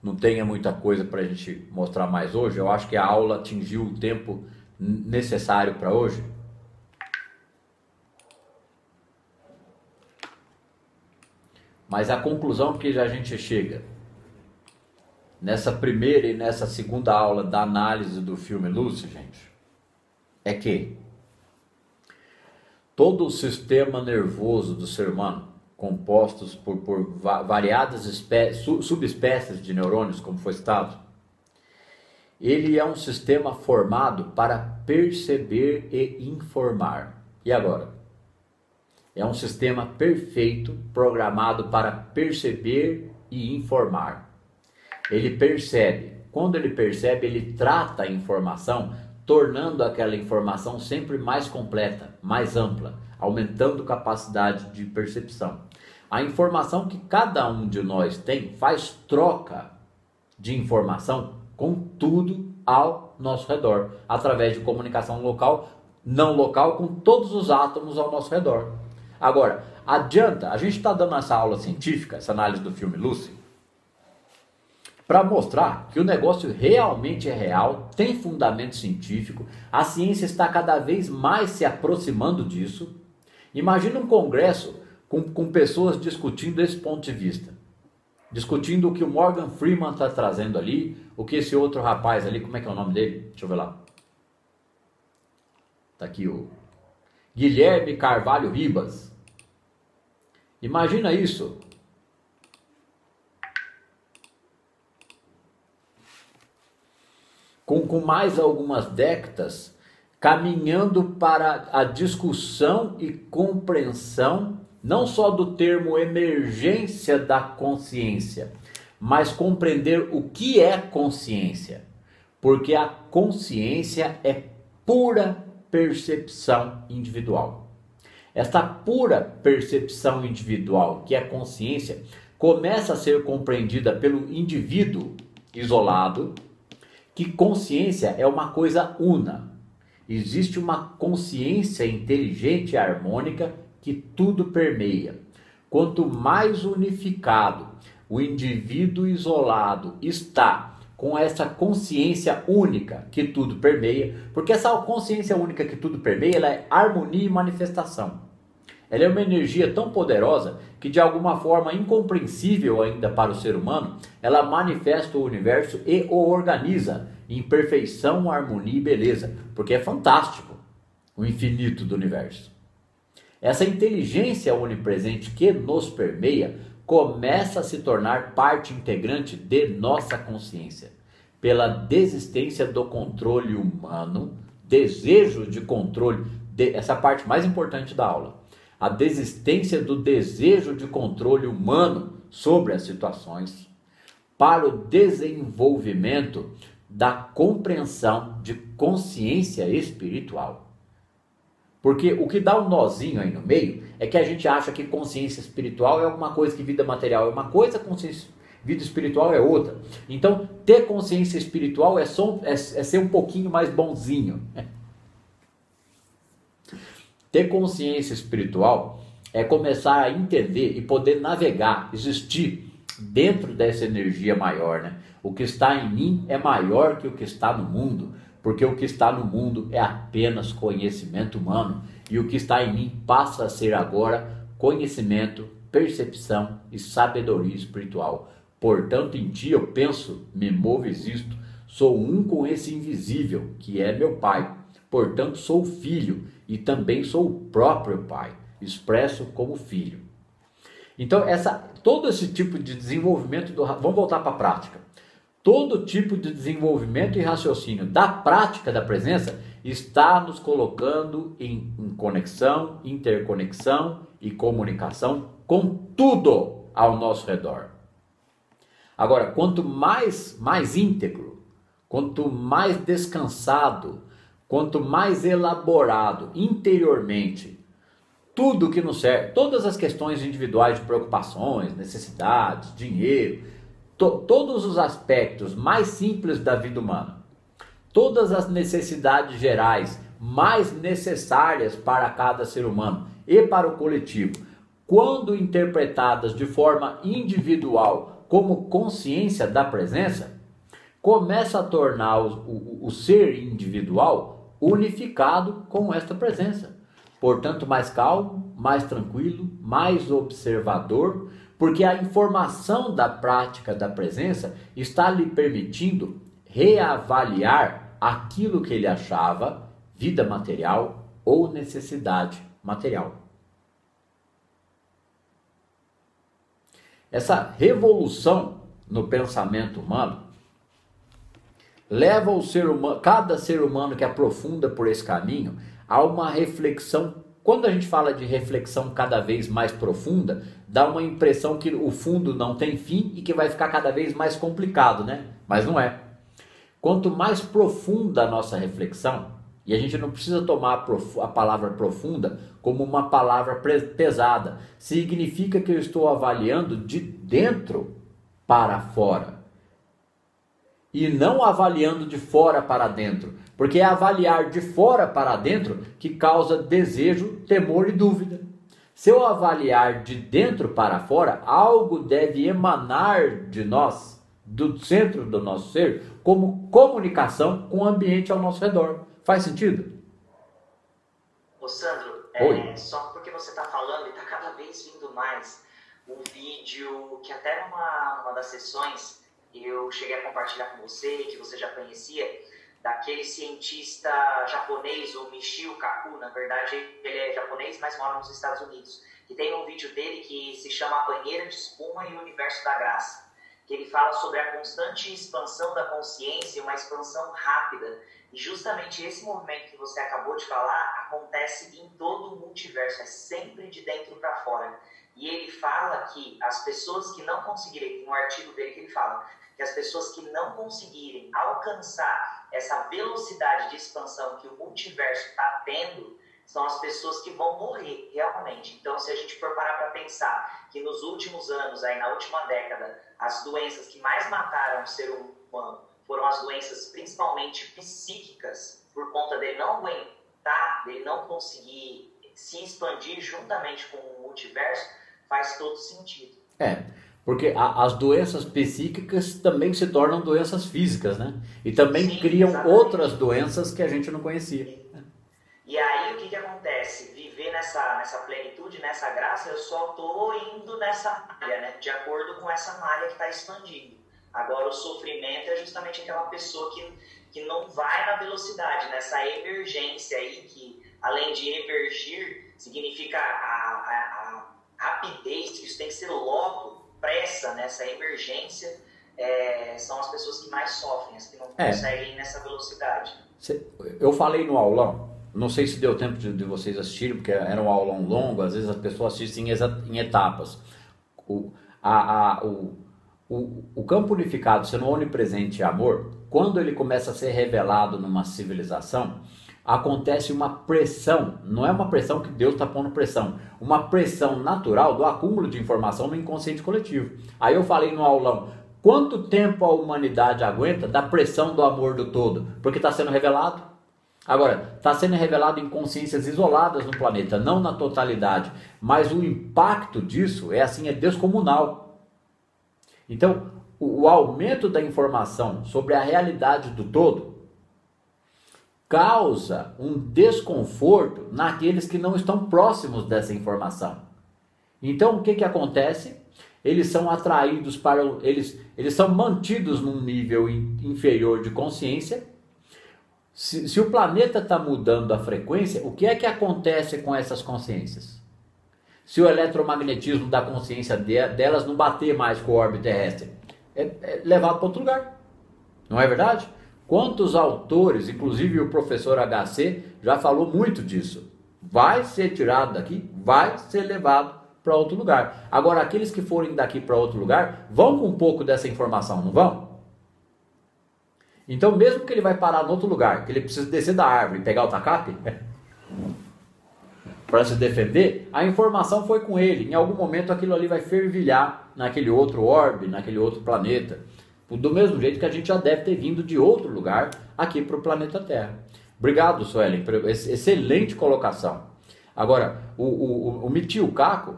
não tenha muita coisa para a gente mostrar mais hoje. Eu acho que a aula atingiu o tempo necessário para hoje. Mas a conclusão que a gente chega nessa primeira e nessa segunda aula da análise do filme Lucy, gente, é que todo o sistema nervoso do ser humano, compostos por variadas subespécies de neurônios, como foi citado, ele é um sistema formado para perceber e informar. E agora? É um sistema perfeito, programado para perceber e informar. Ele percebe. Quando ele percebe, ele trata a informação, tornando aquela informação sempre mais completa, mais ampla, aumentando capacidade de percepção. A informação que cada um de nós tem faz troca de informação com tudo ao nosso redor, através de comunicação local, não local, com todos os átomos ao nosso redor. Agora, adianta, a gente está dando essa aula científica, essa análise do filme Lucy, para mostrar que o negócio realmente é real, tem fundamento científico, a ciência está cada vez mais se aproximando disso. Imagina um congresso com pessoas discutindo esse ponto de vista, discutindo o que o Morgan Freeman está trazendo ali, o que esse outro rapaz ali, como é que é o nome dele? Deixa eu ver lá. Está aqui o Guilherme Carvalho Ribas. Imagina isso. Com mais algumas décadas, caminhando para a discussão e compreensão não só do termo emergência da consciência, mas compreender o que é consciência. Porque a consciência é pura percepção individual. Esta pura percepção individual, que é consciência, começa a ser compreendida pelo indivíduo isolado, que consciência é uma coisa una. Existe uma consciência inteligente e harmônica que tudo permeia. Quanto mais unificado o indivíduo isolado está com essa consciência única que tudo permeia, porque essa consciência única que tudo permeia, ela é harmonia e manifestação. Ela é uma energia tão poderosa que de alguma forma incompreensível ainda para o ser humano, ela manifesta o universo e o organiza em perfeição, harmonia e beleza, porque é fantástico o infinito do universo. Essa inteligência onipresente que nos permeia começa a se tornar parte integrante de nossa consciência. Pela desistência do controle humano, desejo de controle, essa parte mais importante da aula, a desistência do desejo de controle humano sobre as situações, para o desenvolvimento da compreensão de consciência espiritual. Porque o que dá um nozinho aí no meio é que a gente acha que consciência espiritual é alguma coisa, que vida material é uma coisa, vida espiritual é outra. Então, ter consciência espiritual é ser um pouquinho mais bonzinho. Ter consciência espiritual é começar a entender e poder navegar, existir dentro dessa energia maior, né? O que está em mim é maior que o que está no mundo, porque o que está no mundo é apenas conhecimento humano, e o que está em mim passa a ser agora conhecimento, percepção e sabedoria espiritual. Portanto, em ti eu penso, me movo, existo, sou um com esse invisível, que é meu Pai. Portanto, sou filho e também sou o próprio Pai, expresso como filho. Então, todo esse tipo de desenvolvimento, vamos voltar para a prática. Todo tipo de desenvolvimento e raciocínio da prática da presença está nos colocando em conexão, interconexão e comunicação com tudo ao nosso redor. Agora, quanto mais íntegro, quanto mais descansado, quanto mais elaborado interiormente, tudo que nos serve, todas as questões individuais de preocupações, necessidades, dinheiro, todos os aspectos mais simples da vida humana, todas as necessidades gerais mais necessárias para cada ser humano e para o coletivo, quando interpretadas de forma individual como consciência da presença, começa a tornar o ser individual unificado com esta presença. Portanto, mais calmo, mais tranquilo, mais observador, porque a informação da prática da presença está lhe permitindo reavaliar aquilo que ele achava vida material ou necessidade material. Essa revolução no pensamento humano leva o ser humano, cada ser humano que aprofunda por esse caminho, a uma reflexão. Quando a gente fala de reflexão cada vez mais profunda, dá uma impressão que o fundo não tem fim e que vai ficar cada vez mais complicado, né? Mas não é. Quanto mais profunda a nossa reflexão, e a gente não precisa tomar a palavra profunda como uma palavra pesada, significa que eu estou avaliando de dentro para fora. E não avaliando de fora para dentro, porque é avaliar de fora para dentro que causa desejo, temor e dúvida. Se eu avaliar de dentro para fora, algo deve emanar de nós, do centro do nosso ser, como comunicação com o ambiente ao nosso redor. Faz sentido? Ô Sandro, só porque você está falando e está cada vez vindo mais um vídeo que até numa das sessões eu cheguei a compartilhar com você, que você já conhecia, daquele cientista japonês, o Michio Kaku. Na verdade ele é japonês, mas mora nos Estados Unidos. E tem um vídeo dele que se chama A Banheira de Espuma e o Universo da Graça, que ele fala sobre a constante expansão da consciência e uma expansão rápida. E justamente esse movimento que você acabou de falar acontece em todo o multiverso, é sempre de dentro para fora. E ele fala que as pessoas que não conseguirem, tem um artigo dele que ele fala, que as pessoas que não conseguirem alcançar essa velocidade de expansão que o multiverso está tendo, são as pessoas que vão morrer realmente. Então, se a gente for parar para pensar que nos últimos anos, aí na última década, as doenças que mais mataram o ser humano foram as doenças principalmente psíquicas, por conta dele não aguentar, dele não conseguir se expandir juntamente com o multiverso, faz todo sentido. Porque as doenças psíquicas também se tornam doenças físicas, né? E também Sim, criam exatamente. outras doenças que a gente não conhecia. E aí o que acontece? Viver nessa plenitude, nessa graça, eu só estou indo nessa malha, né? De acordo com essa malha que está expandindo. Agora o sofrimento é justamente aquela pessoa que não vai na velocidade, nessa emergência aí, que além de emergir, significa a rapidez, isso tem que ser logo, pressa, nessa emergência, são as pessoas que mais sofrem, as que não conseguem ir nessa velocidade. Eu falei no aulão, não sei se deu tempo de vocês assistirem, porque era um aulão longo, às vezes as pessoas assistem em etapas. O campo unificado, sendo onipresente e amor, quando ele começa a ser revelado numa civilização, acontece uma pressão, não é uma pressão que Deus está pondo pressão, uma pressão natural do acúmulo de informação no inconsciente coletivo. Aí eu falei no aulão, quanto tempo a humanidade aguenta da pressão do amor do todo? Porque está sendo revelado. Agora, está sendo revelado em consciências isoladas no planeta, não na totalidade, mas o impacto disso é descomunal. Então, o aumento da informação sobre a realidade do todo causa um desconforto naqueles que não estão próximos dessa informação. Então, o que acontece? Eles são atraídos para... Eles são mantidos num nível inferior de consciência. Se o planeta está mudando a frequência, o que é que acontece com essas consciências? Se o eletromagnetismo da consciência delas não bater mais com o orbe terrestre, é levado para outro lugar. Não é verdade? Quantos autores, inclusive o professor HC, já falou muito disso. Vai ser tirado daqui, vai ser levado para outro lugar. Agora, aqueles que forem daqui para outro lugar, vão com um pouco dessa informação, não vão? Então, mesmo que ele vai parar no outro lugar, que ele precisa descer da árvore e pegar o tacape para se defender, a informação foi com ele. Em algum momento aquilo ali vai fervilhar naquele outro orbe, naquele outro planeta. Do mesmo jeito que a gente já deve ter vindo de outro lugar aqui para o planeta Terra. Obrigado, Suelen, por excelente colocação. Agora, o Michio Kaku,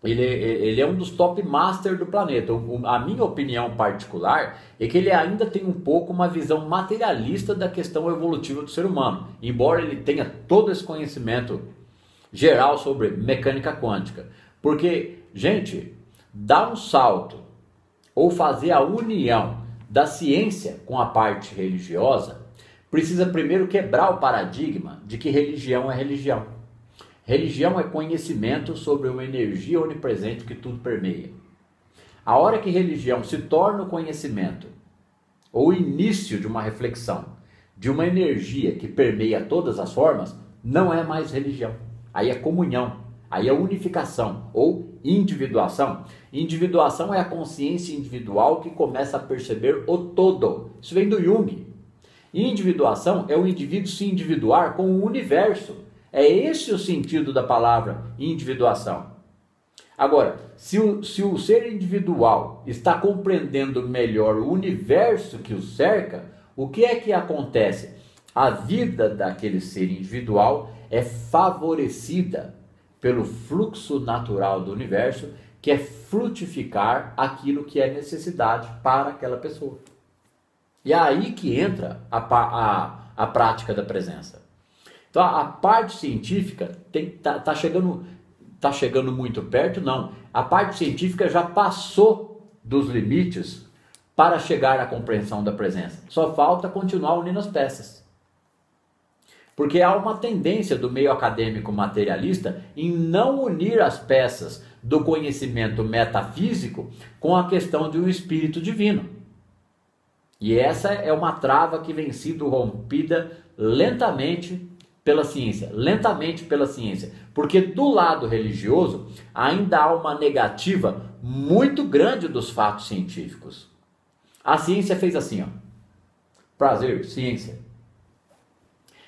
ele é um dos top master do planeta. A minha opinião particular é que ele ainda tem um pouco uma visão materialista da questão evolutiva do ser humano. Embora ele tenha todo esse conhecimento geral sobre mecânica quântica. Porque, gente, dar um salto ou fazer a união da ciência com a parte religiosa precisa primeiro quebrar o paradigma de que religião é religião. Religião é conhecimento sobre uma energia onipresente que tudo permeia. A hora que religião se torna o conhecimento, ou o início de uma reflexão, de uma energia que permeia todas as formas, não é mais religião. Aí é comunhão, aí é unificação, ou individuação. Individuação é a consciência individual que começa a perceber o todo. Isso vem do Jung. Individuação é o indivíduo se individuar com o universo. É esse o sentido da palavra individuação. Agora, se o ser individual está compreendendo melhor o universo que o cerca, o que é que acontece? A vida daquele ser individual é favorecida pelo fluxo natural do universo, que é frutificar aquilo que é necessidade para aquela pessoa. E é aí que entra a prática da presença. Então, a parte científica está chegando muito perto, não. A parte científica já passou dos limites para chegar à compreensão da presença. Só falta continuar unindo as peças. Porque há uma tendência do meio acadêmico materialista em não unir as peças do conhecimento metafísico com a questão de um espírito divino. E essa é uma trava que vem sendo rompida lentamente pela ciência, porque do lado religioso ainda há uma negativa muito grande dos fatos científicos. A ciência fez assim, ó, prazer, ciência.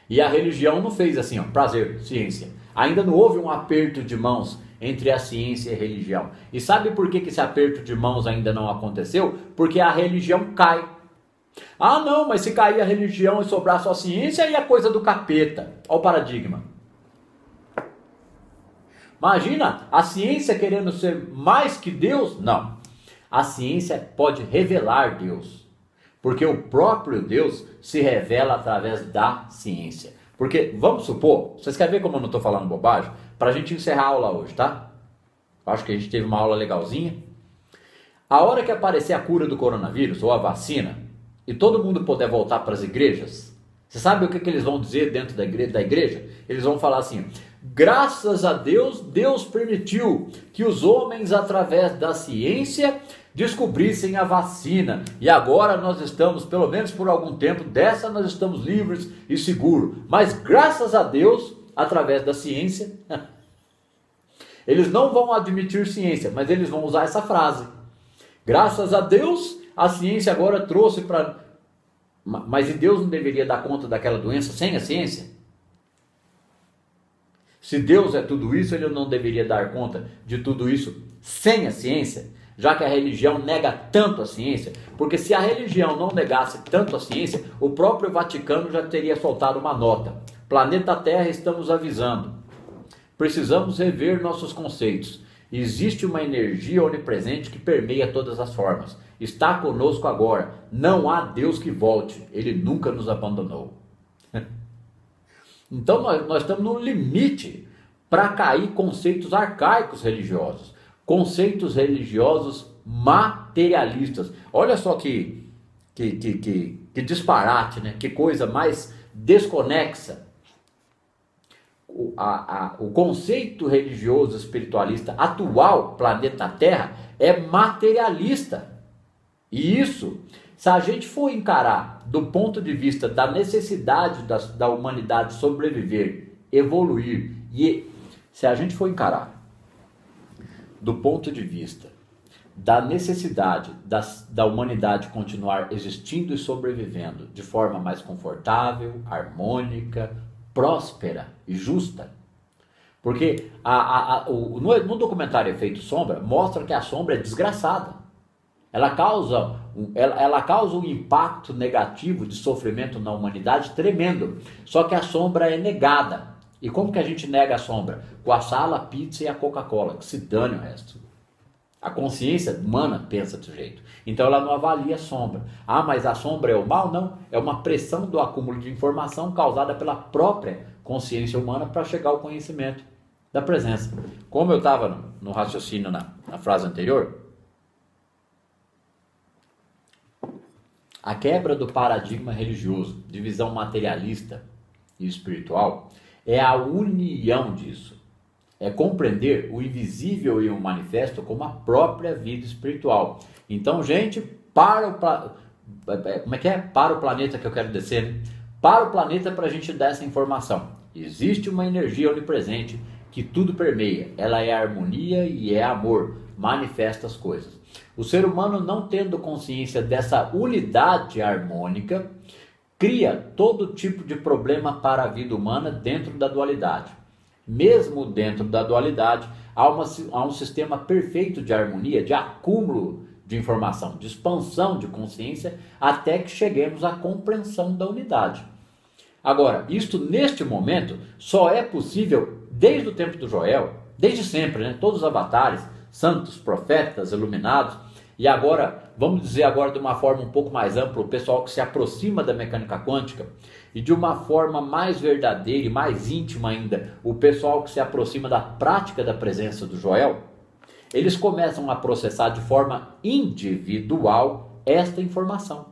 E a religião não fez assim, ó, prazer, ciência. Ainda não houve um aperto de mãos entre a ciência e a religião. E sabe por que esse aperto de mãos ainda não aconteceu? Porque a religião cai. Ah não, mas se cair a religião e sobrar só a ciência, aí é coisa do capeta. Olha o paradigma. Imagina, a ciência querendo ser mais que Deus? Não. A ciência pode revelar Deus. Porque o próprio Deus se revela através da ciência. Porque, vamos supor, vocês querem ver como eu não estou falando bobagem? Para a gente encerrar a aula hoje, tá? Acho que a gente teve uma aula legalzinha. A hora que aparecer a cura do coronavírus, ou a vacina, e todo mundo puder voltar para as igrejas, você sabe o que eles vão dizer dentro da igreja? Eles vão falar assim, graças a Deus, Deus permitiu que os homens, através da ciência, descobrissem a vacina. E agora nós estamos, pelo menos por algum tempo, dessa nós estamos livres e seguros. Mas graças a Deus, através da ciência, eles não vão admitir ciência, mas eles vão usar essa frase. Graças a Deus, a ciência agora trouxe para... Mas e Deus não deveria dar conta daquela doença sem a ciência? Se Deus é tudo isso, ele não deveria dar conta de tudo isso sem a ciência? Já que a religião nega tanto a ciência? Porque se a religião não negasse tanto a ciência, o próprio Vaticano já teria soltado uma nota. Planeta Terra, estamos avisando. Precisamos rever nossos conceitos. Existe uma energia onipresente que permeia todas as formas. Está conosco agora. Não há Deus que volte. Ele nunca nos abandonou. Então nós estamos no limite para cair conceitos arcaicos religiosos. Conceitos religiosos materialistas. Olha só que disparate, né? Que coisa mais desconexa. O conceito religioso espiritualista atual, planeta Terra, é materialista. E isso, se a gente for encarar do ponto de vista da necessidade da humanidade sobreviver, evoluir, e se a gente for encarar do ponto de vista da necessidade da humanidade continuar existindo e sobrevivendo de forma mais confortável, harmônica, próspera e justa. Porque no documentário Efeito Sombra, mostra que a sombra é desgraçada. Ela causa um impacto negativo de sofrimento na humanidade tremendo. Só que a sombra é negada. E como que a gente nega a sombra? Com a sala, a pizza e a Coca-Cola, que se dane o resto. A consciência humana pensa desse jeito. Então ela não avalia a sombra. Ah, mas a sombra é o mal? Não. É uma pressão do acúmulo de informação causada pela própria consciência humana para chegar ao conhecimento da presença. Como eu estava no raciocínio na frase anterior, a quebra do paradigma religioso, de visão materialista e espiritual, é a união disso. É compreender o invisível e o manifesto como a própria vida espiritual. Então, gente, para o planeta que eu quero descer, né? Para o planeta para a gente dar essa informação. Existe uma energia onipresente que tudo permeia. Ela é harmonia e é amor. Manifesta as coisas. O ser humano, não tendo consciência dessa unidade harmônica, cria todo tipo de problema para a vida humana dentro da dualidade. Mesmo dentro da dualidade, há um sistema perfeito de harmonia, de acúmulo de informação, de expansão de consciência, até que cheguemos à compreensão da unidade. Agora, isto neste momento só é possível desde o tempo do Joel, desde sempre, né? Todos os avatares, santos, profetas, iluminados, e agora, vamos dizer agora de uma forma um pouco mais ampla, o pessoal que se aproxima da mecânica quântica, e de uma forma mais verdadeira e mais íntima ainda, o pessoal que se aproxima da prática da presença do Joel, eles começam a processar de forma individual esta informação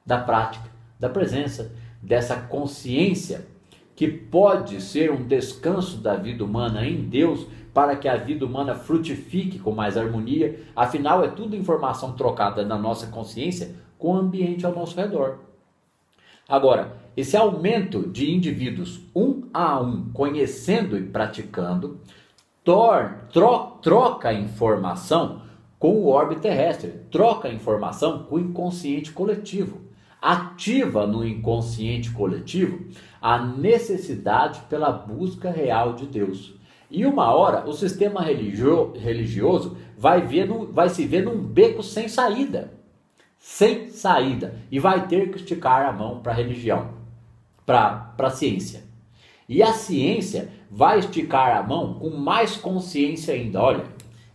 da prática, da presença, dessa consciência que pode ser um descanso da vida humana em Deus, para que a vida humana frutifique com mais harmonia. Afinal, é tudo informação trocada na nossa consciência com o ambiente ao nosso redor. Agora, esse aumento de indivíduos um a um, conhecendo e praticando, troca informação com o orbe terrestre, troca informação com o inconsciente coletivo, ativa no inconsciente coletivo a necessidade pela busca real de Deus. E uma hora o sistema religioso vai se ver num beco sem saída, e vai ter que esticar a mão para a religião, para a ciência. E a ciência vai esticar a mão com mais consciência ainda. Olha,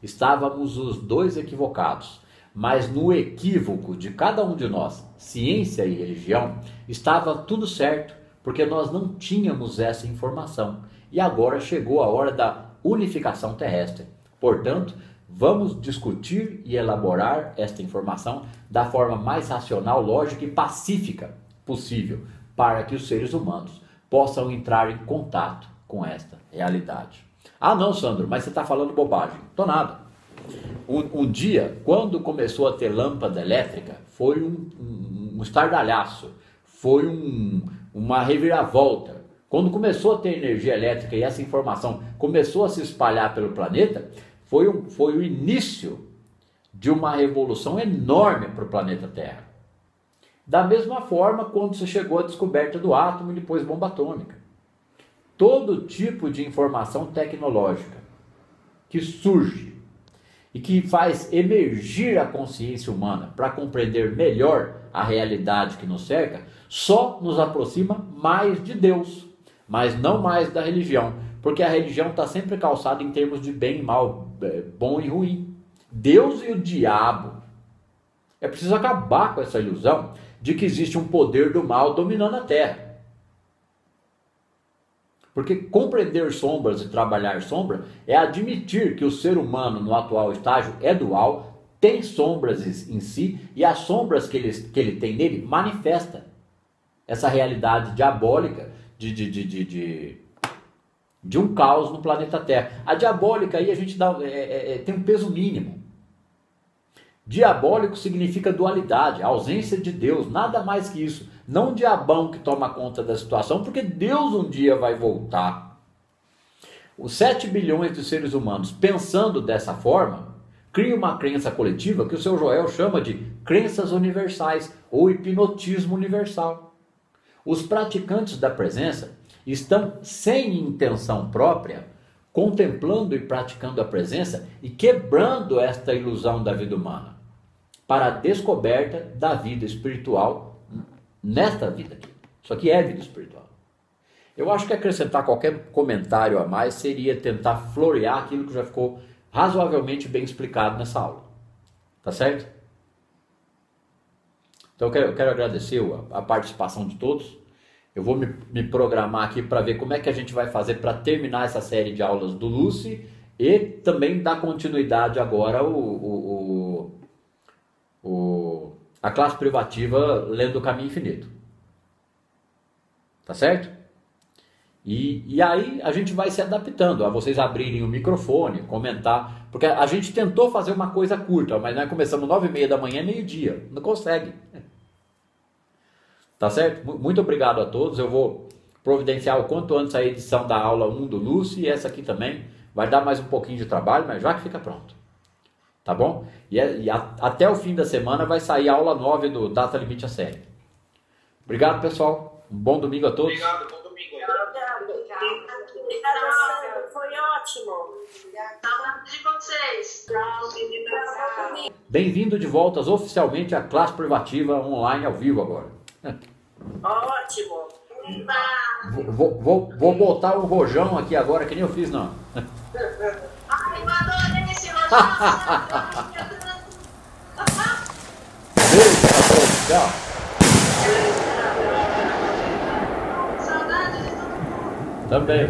estávamos os dois equivocados, mas no equívoco de cada um de nós, ciência e religião, estava tudo certo, porque nós não tínhamos essa informação. E agora chegou a hora da unificação terrestre. Portanto, vamos discutir e elaborar esta informação da forma mais racional, lógica e pacífica possível, para que os seres humanos possam entrar em contato com esta realidade. Ah não, Sandro, mas você está falando bobagem. Tô nada. Um dia, quando começou a ter lâmpada elétrica, foi um estardalhaço, foi uma reviravolta. Quando começou a ter energia elétrica e essa informação começou a se espalhar pelo planeta, foi o início de uma revolução enorme para o planeta Terra. Da mesma forma, quando se chegou à descoberta do átomo e depois bomba atômica. Todo tipo de informação tecnológica que surge e que faz emergir a consciência humana para compreender melhor a realidade que nos cerca, só nos aproxima mais de Deus, mas não mais da religião, porque a religião está sempre calçada em termos de bem e mal, bom e ruim. Deus e o diabo. É preciso acabar com essa ilusão de que existe um poder do mal dominando a Terra. Porque compreender sombras e trabalhar sombra é admitir que o ser humano no atual estágio é dual, tem sombras em si, e as sombras que ele tem nele manifesta essa realidade diabólica de um caos no planeta Terra. A diabólica aí a gente tem um peso mínimo. Diabólico significa dualidade, ausência de Deus, nada mais que isso. Não um diabão que toma conta da situação, porque Deus um dia vai voltar. Os 7 bilhões de seres humanos pensando dessa forma, cria uma crença coletiva que o seu Joel chama de crenças universais ou hipnotismo universal. Os praticantes da presença estão sem intenção própria, contemplando e praticando a presença e quebrando esta ilusão da vida humana, para a descoberta da vida espiritual nesta vida aqui. Isso aqui é vida espiritual. Eu acho que acrescentar qualquer comentário a mais seria tentar florear aquilo que já ficou razoavelmente bem explicado nessa aula. Tá certo? Então eu quero agradecer a participação de todos. Eu vou me programar aqui para ver como é que a gente vai fazer para terminar essa série de aulas do Lucy e também dar continuidade agora a classe privativa lendo o Caminho Infinito. Tá certo? E aí a gente vai se adaptando a vocês abrirem o microfone, comentar, porque a gente tentou fazer uma coisa curta, mas nós começamos 9h30 da manhã, meio-dia, não consegue. Tá certo? Muito obrigado a todos. Eu vou providenciar o quanto antes a edição da aula 1 do Lucy e essa aqui também. Vai dar mais um pouquinho de trabalho, mas já que fica pronto. Tá bom? Até o fim da semana vai sair a aula 9 do Data Limite a Série. Obrigado, pessoal. Um bom domingo a todos. Obrigado, bom domingo. Obrigada, Sandra. Foi ótimo. Saudades de vocês. Bem-vindo de volta oficialmente à classe privativa online ao vivo agora. Ótimo. Vou botar o rojão aqui agora, que nem eu fiz, não. Ai, eu adorei esse rojão. Beijo pra todos. Tchau. Saudades de todo mundo. Também.